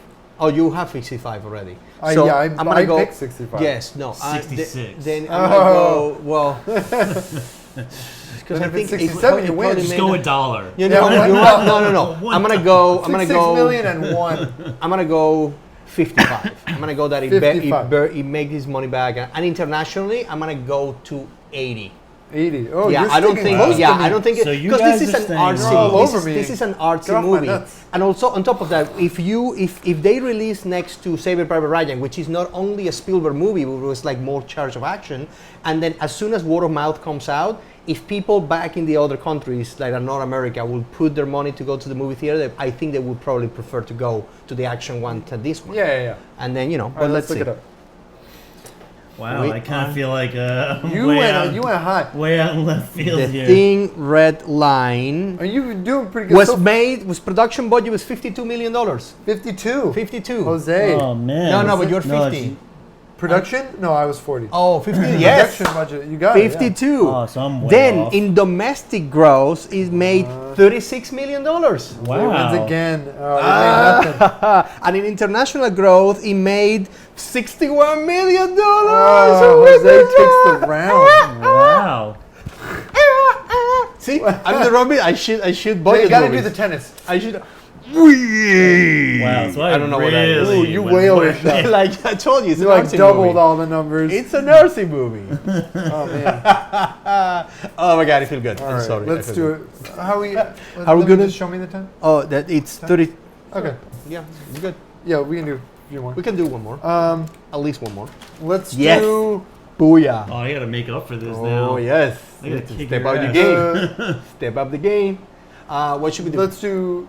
Oh, you have 65 already.
Yeah,
I'm gonna go.
picked 65.
Yes, no.
66.
Then I'm gonna go. Well, because
Then
I
if
think
it's 67, you win.
Just go a dollar.
You know,
Yeah,
you know
why
what? No.
One
I'm gonna go. I'm gonna
6
go.
million and one.
I'm gonna go 55. I'm gonna go that it
55.
it make his money back, and internationally, I'm gonna go to 80.
80. Oh,
Yeah,
you're
I don't
sticking
think.
close to
Yeah,
me.
I don't think
So you
because
guys
this is
are
an
staying
artsy.
all
This
over
is,
me.
this is an
Get
artsy
off my
movie,
nuts.
and also on top of that, if they release next to Saving Private Ryan, which is not only a Spielberg movie, but it was like more charge of action, and then as soon as word of mouth comes out, if people back in the other countries that are not America will put their money to go to the movie theater, I think they would probably prefer to go to the action one than this one.
Yeah.
And then
All
but
right,
let's
look
see.
it up.
Wow,
Wait,
I kind of feel like
You went high.
way out in left field
The
here.
Thin Red Line
Are you doing pretty good?
was production budget was $52 million.
52.
52.
Jose.
Oh man.
No, but you're
No,
50.
Production? No, I was 40.
Oh, 50. Yes.
Production budget. You got it.
52.
Oh, so I'm way
Then
off.
in domestic gross, it made $36 million.
Yeah.
Wow.
It wins again. Oh, it made nothing.
And in international growth, it made $61 million.
Oh, Jose takes the round.
Wow.
See, I'm the wrong bit. I should
You
budget
got to do
movies.
the tennis.
I should.
Wow. So I
don't know what that is.
really
Ooh, you
went
way
way-
overshot.
Like I told you, it's
You
an
like
artsy
doubled
movie.
all the numbers.
It's an artsy movie.
Oh, man.
Oh my god, I feel good.
All
I'm
right,
sorry.
let's
I feel
do
good.
it. How we?
Are we
let me
gonna-
just show me the time?
Oh, that it's 30.
Okay.
Yeah, it's good.
Yeah, we can do a few more.
We can do one more. At least one more.
Let's
Yes.
do.
Booyah.
Oh, I gotta make up for this
Oh,
now.
yes.
I gotta kick
Step
your
up the
ass.
game. Step up the game. What should we do?
Let's do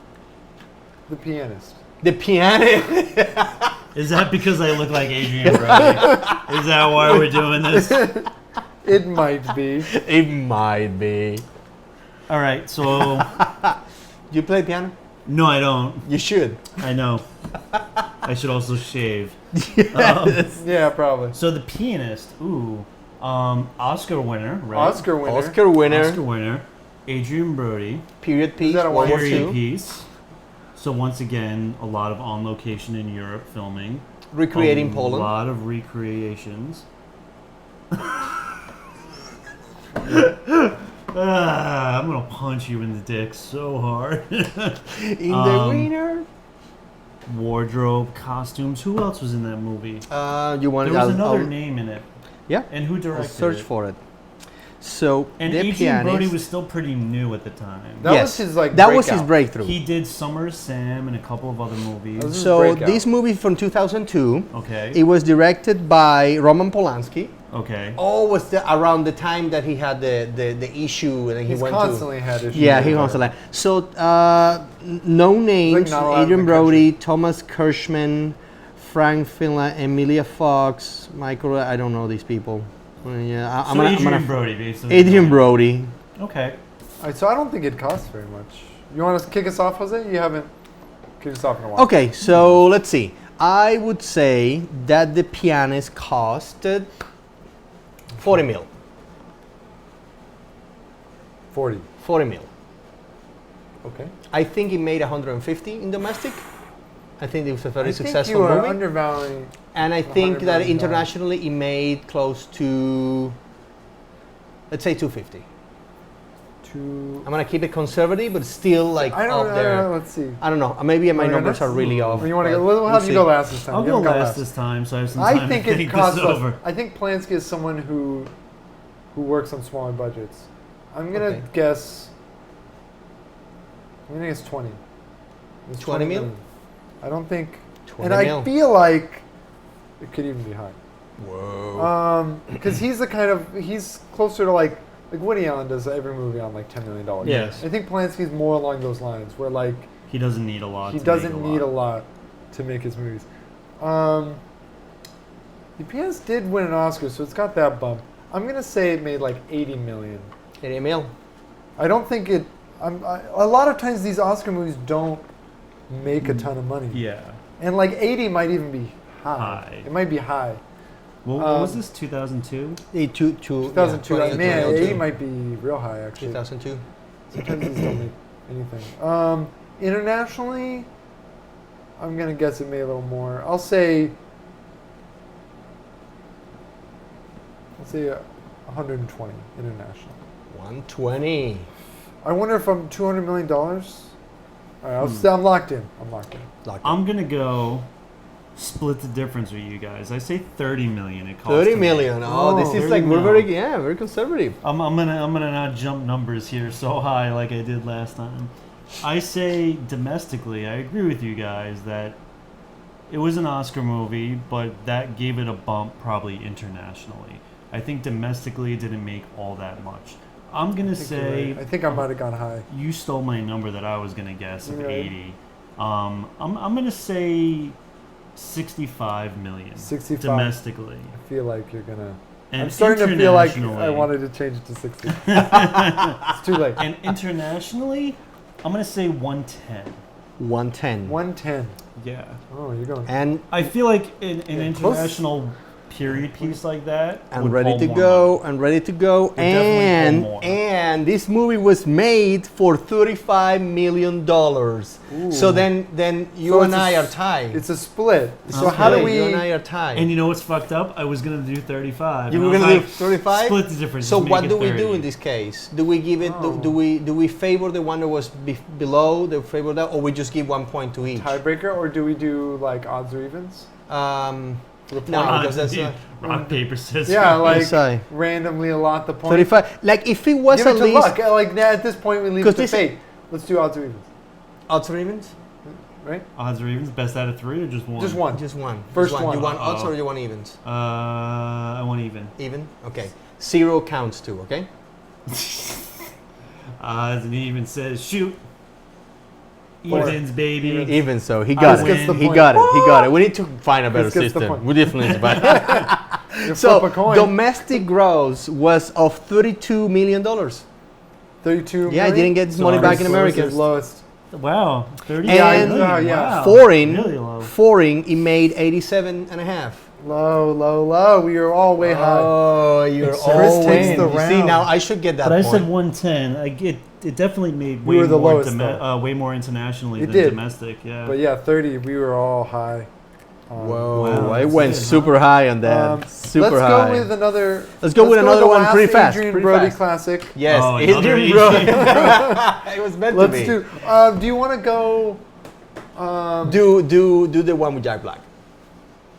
the pianist.
The pianist.
Is that because I look like Adrien Brody? Is that why we're doing this?
It might be.
It might be.
All right. So
You play piano?
no, I don't.
You should.
I know. I should also shave.
Yeah, probably.
So the pianist. Ooh. Oscar winner, right?
Oscar winner.
Oscar winner.
Oscar winner. Adrian Brody.
Period piece.
that a
World War
Period
II.
piece. So once again, a lot of on location in Europe filming.
Recreating
A
Poland.
lot of recreations. I'm gonna punch you in the dick so hard.
In the winner.
Wardrobe, costumes. Who else was in that movie?
You want?
There was
I'll-
another
I'll-
name in it.
Yeah.
And who
I'll
directed
search
it?
for it. So
And
the
Adrian Brody
pianist.
was still pretty new at the time.
That
yes,
was his like.
that was his
breakout.
breakthrough.
He did Summer Sam and a couple of other movies.
That was his
So
breakout.
this movie from 2002.
Okay.
It was directed by Roman Polanski.
Okay.
Always around the time that he had the issue and he
He's
went
constantly had issues.
Yeah,
with
he
it.
constantly. So no names:
not allowed in
Adrian
the
Brody, Thomas Kirschman, Frank Finla, Emilia Fox, Michael. I don't know these people. Yeah,
So Adrian Brody, basically.
Adrian Brody.
Okay.
All right, so I don't think it costs very much. You want to kick us off, Jose? You haven't kicked us off in a while.
Okay, so let's see. I would say that the pianist costed 40 mil.
40.
40 mil.
Okay.
I think it made 150 in domestic. I think it was a very
I think
successful
you are
movie.
undervaluing.
And I think that
$100 million.
internationally it made close to, let's say 250. I'm gonna keep it conservative, but still like
I
up
don't
there.
know. Let's see.
I don't know. Maybe my
Wanna go
numbers are
next?
really off.
Or you want to
but
go? We'll have you
see.
go last this time.
I'll
You
go
haven't gone
last this time, so I have some
I
time
think
to
it
think
costs
this
less.
over.
I think Polanski is someone who works on smaller budgets. I'm gonna
Okay.
guess. I'm gonna guess 20. It's
20 mil?
million. I don't think.
20
and
mil.
I feel like it could even be high.
Whoa.
Because he's the kind of he's closer to like Woody Allen does every movie on like $10 million.
Yes.
I think Polanski's more along those lines, where like
He doesn't need a lot.
he
to
doesn't
make
need a lot to make his movies. The pianist did win an Oscar, so it's got that bump. I'm gonna say it made like 80 million.
80 mil.
I don't think it. A lot of times these Oscar movies don't make a ton of money.
Yeah.
And like 80 might even be high.
High.
It might be high.
Well, what was this? 2002.
2002.
Yeah,
Man,
2002.
80 might be real high actually.
2002.
Sometimes these don't make anything. Internationally, I'm gonna guess it made a little more. I'll say 120 international.
120.
I wonder if I'm $200 million. All right, I'm locked in.
Locked
I'm gonna go split the difference with you guys. I say 30 million. It costs
30
to make.
million. Oh, this is
30
like we're
mil.
very conservative.
I'm gonna not jump numbers here so high like I did last time. I say domestically, I agree with you guys that it was an Oscar movie, but that gave it a bump probably internationally. I think domestically it didn't make all that much. I'm gonna
I
say
think I might have gone high.
you stole my number that I was gonna guess of
You're right.
80. I'm gonna say 65 million
65.
domestically.
I feel like you're gonna.
And
I'm starting to feel like I
internationally-
wanted to change it to 60. It's too late.
And internationally, I'm gonna say 110.
110.
110.
Yeah.
Oh, you're going.
And
I feel like an
Yeah, close.
international period piece like that
I'm
would
ready
pull
to
more
go.
money.
I'm ready to go.
definitely pull more.
And this movie was made for $35 million. So then you
So
and
it's a
I are
s-
tied.
It's a split. So
Okay.
how do we?
You and I are tied.
And you know what's fucked up? I was gonna do 35.
You
and
were
I was
gonna do
like,
35?
Split the difference.
So
just make
what
it
do we do
30.
in this case? Do we give it?
Oh.
Do we favor the one that was below the favor that, or we just give 1 point to each?
Tiebreaker, or do we do like odds or evens?
No,
Ah,
because that's
dude, rock paper scissors.
Yeah, like
Sorry.
randomly allot the point.
35. Like if it was
Give
at
it to
least
luck. Like at this point, we leave it
'Cause
to
this-
fate. Let's do odds or evens,
odds or evens,
right?
Odds or evens, best out of 3 or just one?
Just one.
just one.
First
Just
one.
You want odds
Uh-oh.
or you want evens?
I want even.
Even. Okay. 0 counts too. Okay.
Odds and even says shoot.
Four.
Evens, baby.
Evens.
Even so, he
Chris
got
gets
it.
the
He
point.
got it. He got it. We need to find a better
Chris gets the
system.
point.
We definitely need to find.
You
So
flip a coin.
domestic gross was of $32 million.
32.
Yeah, I didn't get his money
So
back in
ours
America.
His lowest.
Wow. 30
And
yeah.
Wow.
Foreign,
Really low.
foreign, he made 87 and a half.
Low. We are all way high.
Oh, you're
Chris
always
takes the
You see,
round.
now I should get that
But I
point.
said 110. It definitely made
We were the
more
lowest, though.
way more internationally
It
than
did.
domestic. Yeah.
But yeah, 30. We were all high.
Whoa,
Wow,
I
that's
went
good, huh?
super high on that. Super
let's
high.
go with another.
Let's go with another
the
one
last
pretty fast.
Adrien
pretty
Brody
fast.
classic.
Yes,
Oh, another
Adrien Brody.
Adrien.
It was meant
Let's
to be.
do. Do you want to go?
Do the one with Jack Black.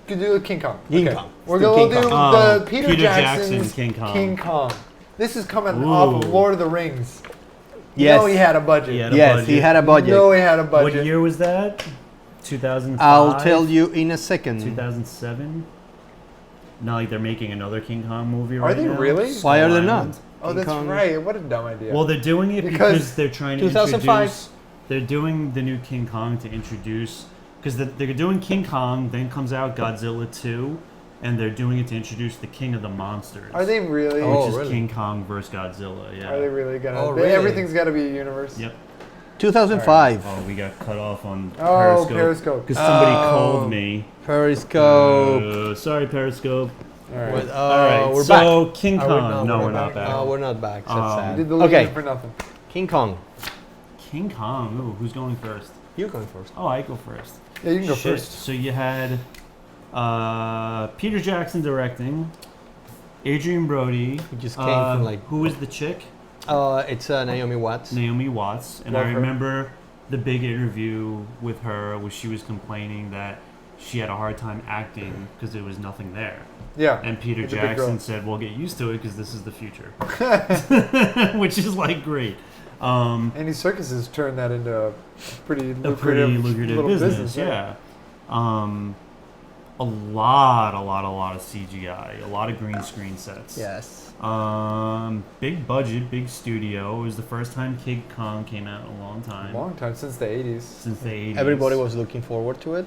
Could do King Kong.
King
Okay.
Kong.
We're
Let's do
gonna
King
do
Kong.
the
Oh,
Peter
Peter
Jackson's
Jackson, King Kong.
This is coming off of
Ooh.
Lord of the Rings. You
Yes.
know he had a budget.
He had a
Yes,
budget.
he had a budget.
You know he had a
What
budget.
year was that? 2005.
I'll tell you in a second.
2007. Not like they're making another King Kong movie
Are
right
they
now.
really?
Why are they
Skull
not?
Island.
Oh,
King
that's
Kong.
right. What a dumb idea.
Well, they're doing it
Because
because they're trying to
2005.
introduce. They're doing the new King Kong to introduce because they're doing King Kong. Then comes out Godzilla 2, and they're doing it to introduce the King of the Monsters.
Are they really?
Oh,
Which is
really?
King Kong versus Godzilla. Yeah.
Are they really gonna?
Oh, really?
Everything's got to be a universe.
Yep.
2005.
Oh, we got cut off on
Oh,
Periscope.
Periscope.
Because somebody
Oh.
called me.
Periscope.
Sorry, Periscope.
All right.
With-
All right,
we're
so
back.
King
Are we-
Kong. No, we're not
back.
back.
No, we're not back. That's
Um,
sad.
Did the
Okay,
okay. for nothing.
King Kong.
King Kong. Ooh, who's going first?
You're going first.
Oh, I go first.
Yeah, you can go
Shit.
first.
So you had Peter Jackson directing, Adrien Brody.
You just came from like.
who was the chick?
It's Naomi Watts.
Naomi Watts. And
Love
I
her.
remember the big interview with her where she was complaining that she had a hard time acting because there was nothing there.
Yeah.
And Peter
It's a big girl.
Jackson said, "Well, get used to it because this is the future," which is like great.
Andy Serkis has turned that into a pretty
A
lucrative,
pretty lucrative
little
business,
right?
yeah. A lot of CGI, a lot of green screen sets.
Yes.
Big budget, big studio. It was the first time King Kong came out in a long time.
Long time since the 80s.
Since the 80s.
Everybody was looking forward to it.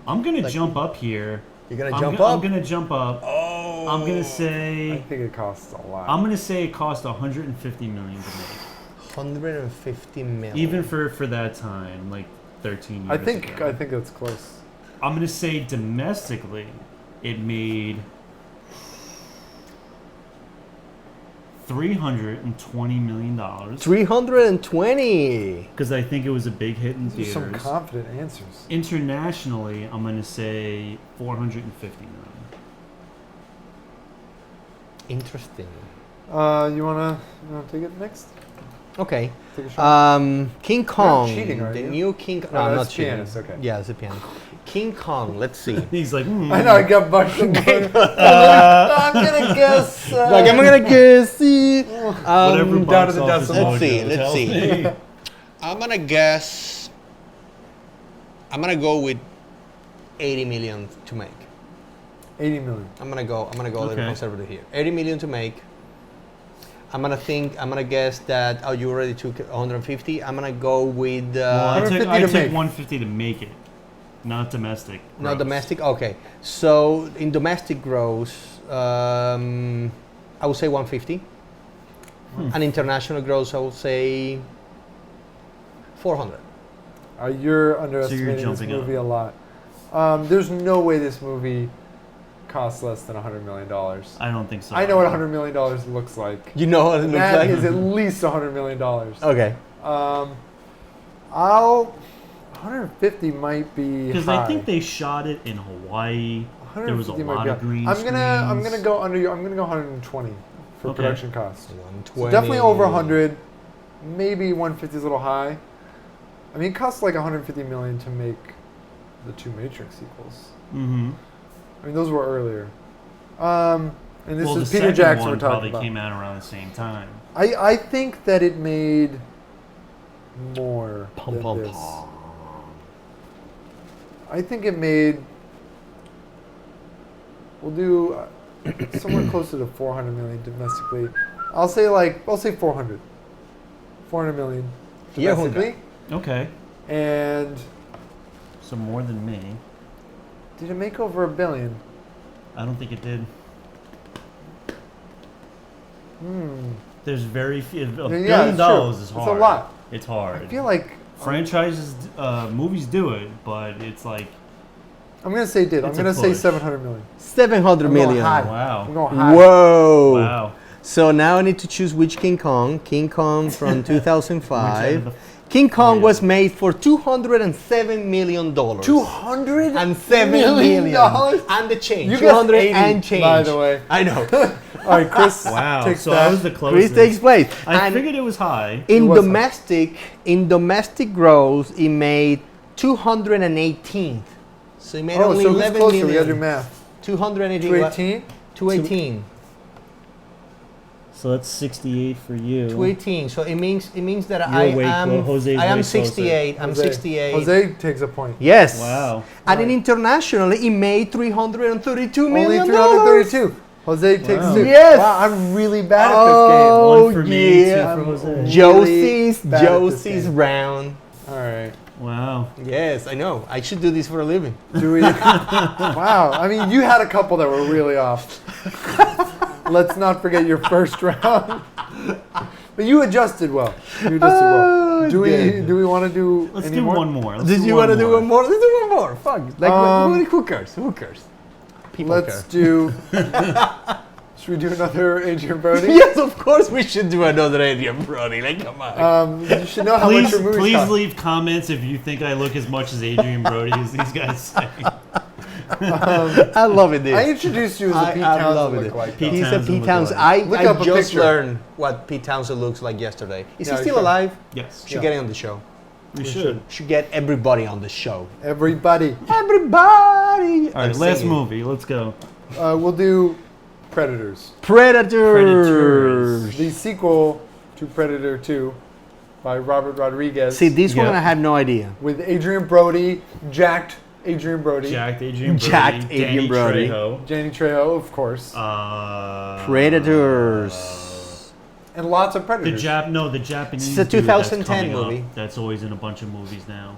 I'm gonna
like-
jump up here.
You're gonna
I'm
jump
go-
up.
I'm gonna jump up.
Oh.
I'm gonna
I
say.
think it costs a lot.
I'm gonna say it cost 150 million to make.
150 million.
Even for that time, like 13 years
I think
ago.
it's close.
I'm gonna say domestically, it made $320 million.
320.
Because I think it was a big hit in
These are some
theaters.
confident answers.
Internationally, I'm gonna say 450 million.
Interesting.
You wanna take it next?
Okay.
Take a shot.
King Kong.
cheating, are
the
you?
new King.
Oh,
No, I'm
that's
not cheating.
pianist, okay.
Yeah, it's a piano. King Kong. Let's see.
He's like,
I know I got bucked. I'm gonna guess.
Like I'm gonna guess. See.
whatever
down
box
to the
office
decimal.
Let's see,
mojo
let's
tells
see.
me.
I'm gonna guess. I'm gonna go with 80 million to make.
80 million.
I'm gonna go a little
Okay.
conservative here. 80 million to make. I'm gonna guess that. Oh, you already took 150. I'm gonna go with.
Well, I
150
took
to make.
150 to make it, not domestic.
No,
gross.
domestic. Okay, so in domestic gross, I would say 150, and international gross, I would say 400.
You're underestimating this
jumping
movie
up.
a lot. There's no way this movie costs less than $100 million.
I don't think so.
I know what $100 million looks like.
You know what it looks
That
like?
is at least $100 million.
Okay.
150 might be
Because
high.
I think they shot it in Hawaii. There was a
150 might
lot
be
of
high.
green
I'm gonna
screens.
go under you. I'm gonna go 120 for
Okay.
production cost.
120.
So definitely over 100. Maybe 150 is a little high. I mean, it costs like 150 million to make the two Matrix sequels.
Mm-hmm.
I mean, those were earlier. And this
Well,
is
the
Peter
second
Jackson
one
we're talking
probably
about.
came out around the same time.
I think that it made more
Pum,
than
pum,
this.
pum.
I think it made. We'll do somewhere closer to 400 million domestically. I'll say 400. 400 million
Yeah,
domestically.
Okay.
And
So more than me.
did it make over $1 billion?
I don't think it did.
Hmm.
There's very few. $1
Yeah,
billion
it's
dollars
true.
is
It's a
hard.
lot.
It's hard.
I feel like
Franchises, movies do it, but it's like
I'm gonna say did. I'm
It's a
gonna say
push.
700 million.
700
I'm going
million.
high.
Wow.
I'm going high.
Whoa.
Wow.
So now I need to choose which King Kong. King Kong from 2005.
Which
King Kong
yeah.
was made for $207 million.
$207
and $7 million.
dollars?
And the change.
You
200
guessed 80,
and change.
by the way.
I know.
All right, Chris.
Wow.
takes
So
that.
I was the
Chris
closest.
takes place.
I
And
figured it was high.
in
was
domestic gross, it made 218th. So it made
Oh,
only
so who's
11
closer?
million.
We gotta do math.
218.
218.
218.
So that's 68 for you.
218. So it means that
You're way clo- Jose's
I am
way closer.
68. I'm
Jose.
68.
Jose takes a point.
Yes.
Wow.
And in
Right.
internationally, it made $332
Only
million.
332. Jose takes
Wow.
two.
Yes.
Wow, I'm really bad at
Oh,
One for me,
yeah.
two for Jose.
Really
Josie's
bad at this game.
round.
this game. All right.
Wow.
Yes, I know. I should do this for a living.
Do we? Wow. I mean, you had a couple that were really off. Let's not forget your first round. But you adjusted well. You adjusted well.
Oh,
Do we?
good.
Do we want to do?
Let's
any
do
more?
one more. Let's
Did you want to do one more? Let's do one more. Fuck. Like, who cares? Who cares? People
Let's
care.
do. Should we do another Adrien Brody?
Yes, of course we should do another Adrien Brody. Like, come on.
You should know how much
Please,
your movies
please
cost.
leave comments if you think I look as much as Adrien Brody as these guys say.
I love it. This.
I introduced you as a
I love
Pete-Townshend
it.
look-alike.
Pete
He's a
Townsend
Pete Townsend.
look-alike.
I
Look up a
just
picture.
learned what Pete Townsend looks like yesterday. Is
Yeah,
he still
sure.
alive?
Yes.
Should
Yeah.
get him on the show.
We should.
Should get everybody on the show.
Everybody.
Everybody.
All right, last movie. Let's go.
We'll do Predators.
Predators.
The sequel to Predator 2 by Robert Rodriguez.
See, this one
Yeah.
I had no idea.
with Adrien Brody, jacked Adrien Brody,
Jacked Adrien Brody.
Jacked Adrien
Danny
Brody.
Trejo.
Danny Trejo, of course,
Predators.
and lots of
The
Predators.
the Japanese.
It's a
dude that's
2010
coming up,
movie.
That's always in a bunch of movies now.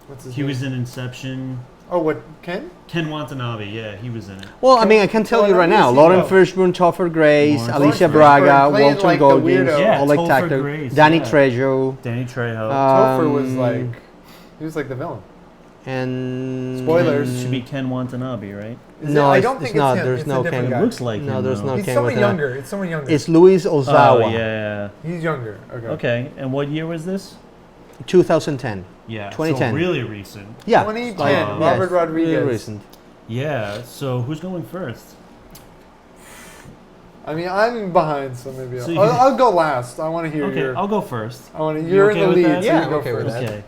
What's his
He
name?
was in Inception.
Oh, what? Ken?
Ken Watanabe, yeah, he was in it.
Well, I mean, I can tell you right now. Lauren Fishburne, Topher Grace,
Lawrence
Alicia
Fishburne
Braga,
played
Walter
like the
Goggins,
weirdo.
Yeah,
Oleg
Topher
Tactor,
Grace,
Danny
yeah.
Trejo,
Danny Trejo.
Topher was
Um,
like, he was like the villain.
and
Spoilers.
Should be Ken Watanabe, right?
Is
No,
it? I
it's-
don't
it's
think
not.
it's him.
There's
It's
no
a different
Ken.
guy.
It looks like
No,
him,
there's
though.
no
He's
Ken
someone
Watanabe.
younger. It's someone younger.
It's Luis
Oh,
Ozawa,
yeah.
He's younger. Okay.
Okay, and what year was this?
2010.
Yeah,
2010.
So really recent.
Yeah,
2010.
Oh,
Robert
yes,
Rodriguez.
really recent.
Yeah, so who's going first?
I mean, I'm behind, so maybe
So you
I'll,
can-
I'll go last. I want to hear
Okay,
your.
I'll go first.
I want to.
You
You're
okay
in the
with
lead,
that?
so
Yeah,
you
I'm
go
okay with
first.
that.
Okay.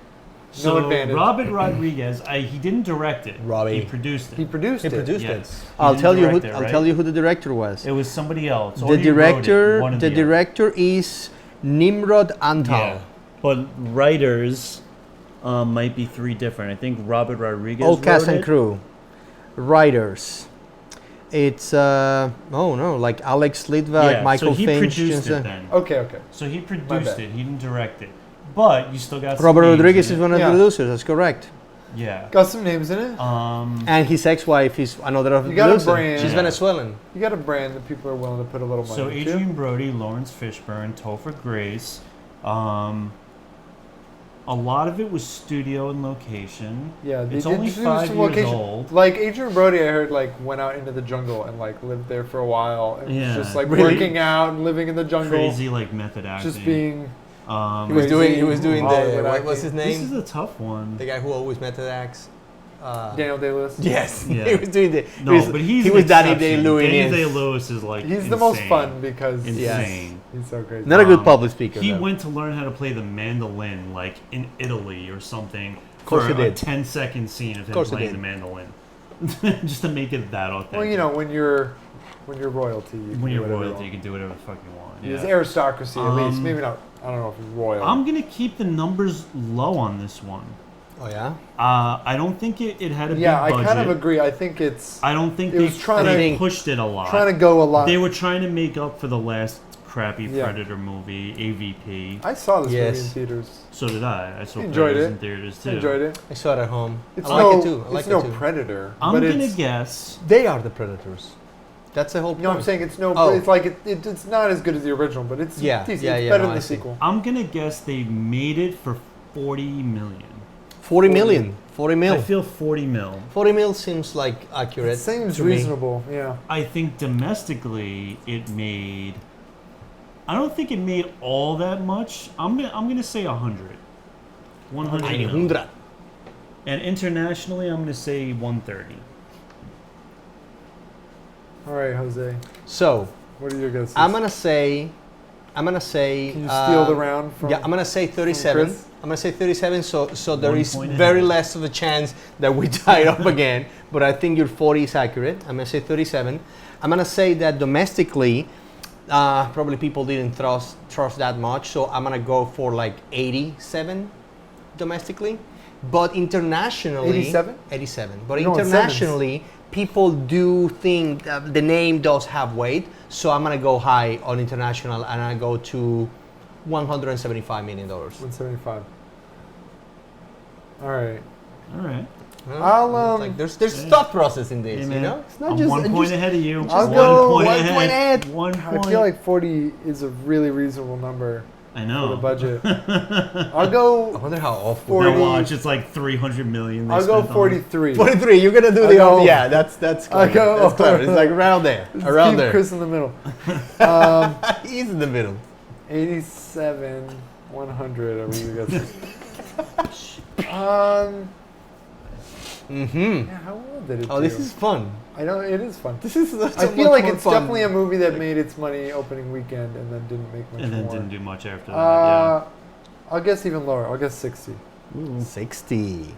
So
advantage.
Robert Rodriguez, he didn't direct it.
Robbie.
He produced it.
He produced
He
it.
produced
Yes.
it.
He
I'll
didn't
tell you who.
direct it,
I'll
right?
tell you who the director was.
It was somebody else. Or
The
he wrote it,
director.
one or
The
other.
director is Nimrod Antal.
Yeah. But writers might be three different. I think Robert Rodriguez
All cast
wrote
and
it.
crew. Writers. It's like Alex Litvak,
Yeah,
Michael
so he
Finch,
produced
Jensen-
it then.
Okay. Okay.
So he
bad.
produced it. He didn't direct it. But you still got some
Robert
names
Rodriguez
in
is
it.
one of the
Yeah.
producers. That's correct.
Yeah.
Got some names in it.
And his ex-wife is another of the
You got a
producers.
brand.
She's
Yeah.
Venezuelan.
You got a brand that people are willing to put a little money
So
into.
Adrien Brody, Lawrence Fishburne, Topher Grace. A lot of it was studio and location.
Yeah, they
It's
did
only
do
5
some
years
location-
old.
Like Adrien Brody, I heard went out into the jungle and lived there for a while and
Yeah.
was just
Really?
working out and living in the jungle,
Crazy method acting.
just being.
Um,
He was
Crazy
doing
Hollywood
the what
acting.
was his
this is
name?
a tough one.
The guy who always method acts.
Daniel Day-Lewis.
Yes,
Yeah.
he was doing the.
No,
he was,
but he's
he
an
was Danny
exception.
Day-Lewis.
Danny Day-Lewis is
He's the most
insane.
fun because
Insane.
he's so crazy.
Not a good
Um,
public speaker.
He
though.
went to learn how to play the mandolin in Italy or something
course
for
he
a
did.
10-second scene of him
course he
playing
did.
the mandolin, just to make it that authentic.
Well, when you're royalty, you can
when
do
you're
whatever
royalty, you
you
can do whatever the fuck you want.
want. He was
Yeah.
aristocracy at least.
Um,
Maybe not. I don't know if he's royal.
I'm gonna keep the numbers low on this one.
Oh yeah.
I don't think it had a
yeah,
big
I
budget.
kind of agree. I think it's
I don't think
It
they,
was trying
they
to-
pushed it a lot.
trying to go a lot.
They were trying to make up for the last crappy
Yeah.
Predator movie, AVP.
I saw this movie in
Yes.
theaters.
So did I. I saw
Enjoyed
Predators
it.
in theaters too.
Enjoyed it.
I saw it at home.
It's
I like
no,
it too. I like
it's
it
no
too.
predator.
I'm
but
gonna
it's,
guess.
They are the predators. That's the whole point.
You know what I'm saying? It's no.
Oh.
It's like it's not as good as the original, but it's
Yeah,
decent.
yeah,
It's
yeah,
better
no,
than
I
the
see.
sequel.
I'm gonna guess they made it for $40 million.
40 million. 40 mil.
I feel 40 mil.
40 mil seems like accurate.
It seems
to me.
reasonable. Yeah.
I think domestically it made. I don't think it made all that much. I'm gonna say 100. 100 mil.
100.
And internationally, I'm gonna say 130.
All right, Jose.
So
What are your guesses?
I'm gonna say.
Can you steal the round from?
Yeah, I'm gonna say 37.
Chris?
I'm gonna say 37. So there
1
is
point
very
ahead.
less of a chance that we tie up again. But I think your 40 is accurate. I'm gonna say 37. I'm gonna say that domestically, probably people didn't trust that much. So I'm gonna go for like 87 domestically. But internationally,
87?
87. But
You're going
internationally, people do think the name does have weight. So I'm gonna go high on international, and I go to $175 million.
175. All right.
All right.
I'll,
Like there's thought process in this,
Hey,
you
man.
know. It's not
I'm
just
1 point
just-
ahead of you.
I'll
One
go
point
1
ahead.
point ahead.
1 point.
I feel like 40 is a really reasonable number
I
for
know.
the budget. I'll
I
go.
wonder how awful.
40.
Now watch, it's like 300 million. They
I'll go
spent on it.
43.
43. You're gonna do
I'll
the
go-
yeah. That's
I'll
clever.
go-
That's clever. It's like around there,
Let's
around
keep
there.
Chris in the middle.
He's in the middle.
87, 100. Are we guessing? Yeah, how well did it
Oh,
do?
this is fun.
I know it is fun.
This is.
I feel like it's definitely a movie that made its money opening weekend and then didn't make much
And then
more.
didn't do much after that.
I'll guess even lower. I'll guess 60.
Yeah.
60.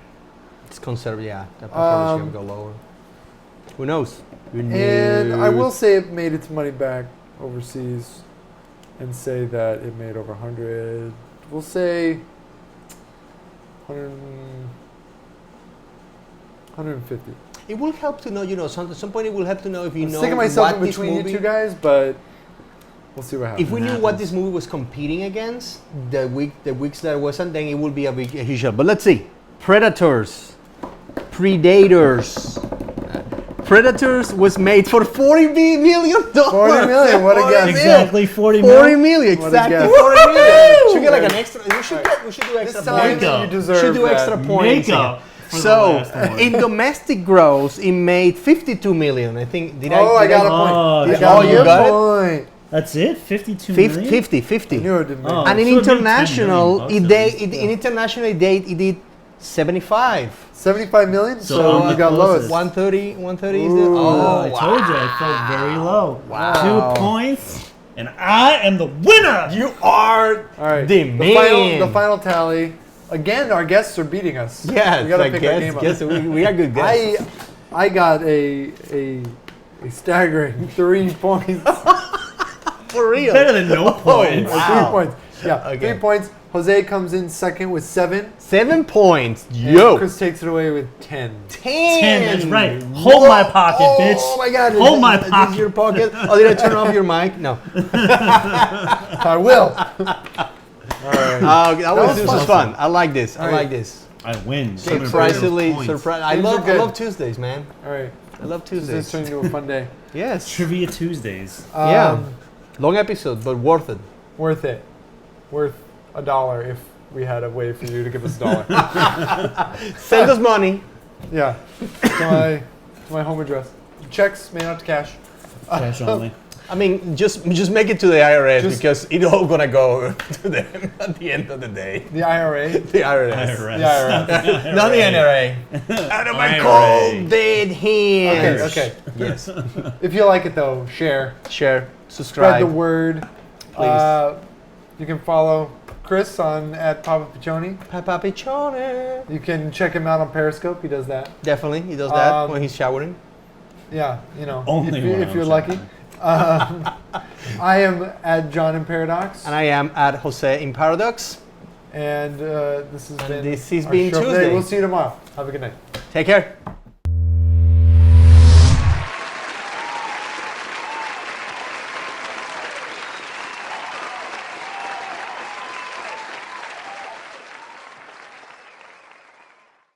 It's conservative. Yeah, that probably should go lower. Who knows? Who
And I will
knows?
say it made its money back overseas and say that it made over 100. We'll say 100, 150.
It will help to know. You know, at some point it will help to know if you
I'm
know
sticking myself
what
in
this
between
movie.
you two guys, but we'll see what happens.
If we knew what this movie was competing against, the weeks that it wasn't, then it would be a huge help. But let's see. Predators. Predators was made for $40 million.
40 million, what a guess.
Exactly 40
40
mil.
million,
What a
exactly
guess.
40 million. Should get like
Woo!
an extra. We should do extra
This time
points.
Makeup.
you deserve
Should do
that.
extra points.
Makeup for the
So
last one.
in domestic gross, it made 52 million. I think. Did
Oh, I got a point.
Oh,
I
did
got
you
a
got it?
point.
That's it? 52 million?
50.
I knew it didn't make
Oh.
And in
So it made 10
international,
million bucks at least.
in international it did 75.
75 million?
So
So
I'm
you
the
got
closest.
lowest.
130 is the.
Ooh.
Oh, I told you I felt very low.
Wow.
2 points, and I am the winner.
You are
All right.
the man.
The final tally. Again, our guests are beating us.
Yes,
we gotta
I
pick our
guess,
game up.
we are good guys.
I got a staggering 3 points.
For real.
Better than no points.
Wow.
3 points. Yeah,
Okay.
3 points. Jose comes in second with 7.
7 points.
And
Yo.
Chris takes it away with 10.
10.
That's right. Hold my pocket, bitch.
Oh my God.
Hold my
Is this
pocket.
your pocket? Oh, did I turn off your mic? No.
I will. All right.
This was fun. I like this. I
All
like
right.
this.
I win.
Surprisingly,
Points.
surprise. I
These are
love
good.
Tuesdays, man.
All right.
I love
This
Tuesdays.
is turning into a fun day.
Yes.
Trivia Tuesdays.
Yeah. Long episode, but worth it.
Worth it. Worth $1 if we had a way for you to give us $1.
Send us money.
Yeah. To my home address. Checks made out to cash.
Cash only.
I mean, just make it to the IRS
Just-
because it's all gonna go to them at the end of the day.
The IRA.
The IRS.
IRS.
The IRS.
Not the NRA. Out of my
IRA.
cold dead hands.
Okay.
Yes.
If you like it though, share.
Share.
Spread
Subscribe.
the word.
Please.
You can follow Chris on @Papa-Piccione.
Papa Piccione.
You can check him out on Periscope. He does that.
Definitely, he does that
Um,
when he's showering.
Yeah, you know,
Only when
if
I'm
you're lucky. I am @John in Paradox,
And I am at Jose in Paradox.
and this has
And
been
this has
our
been
show for today.
Tuesday.
We'll see you tomorrow. Have a good night.
Take care.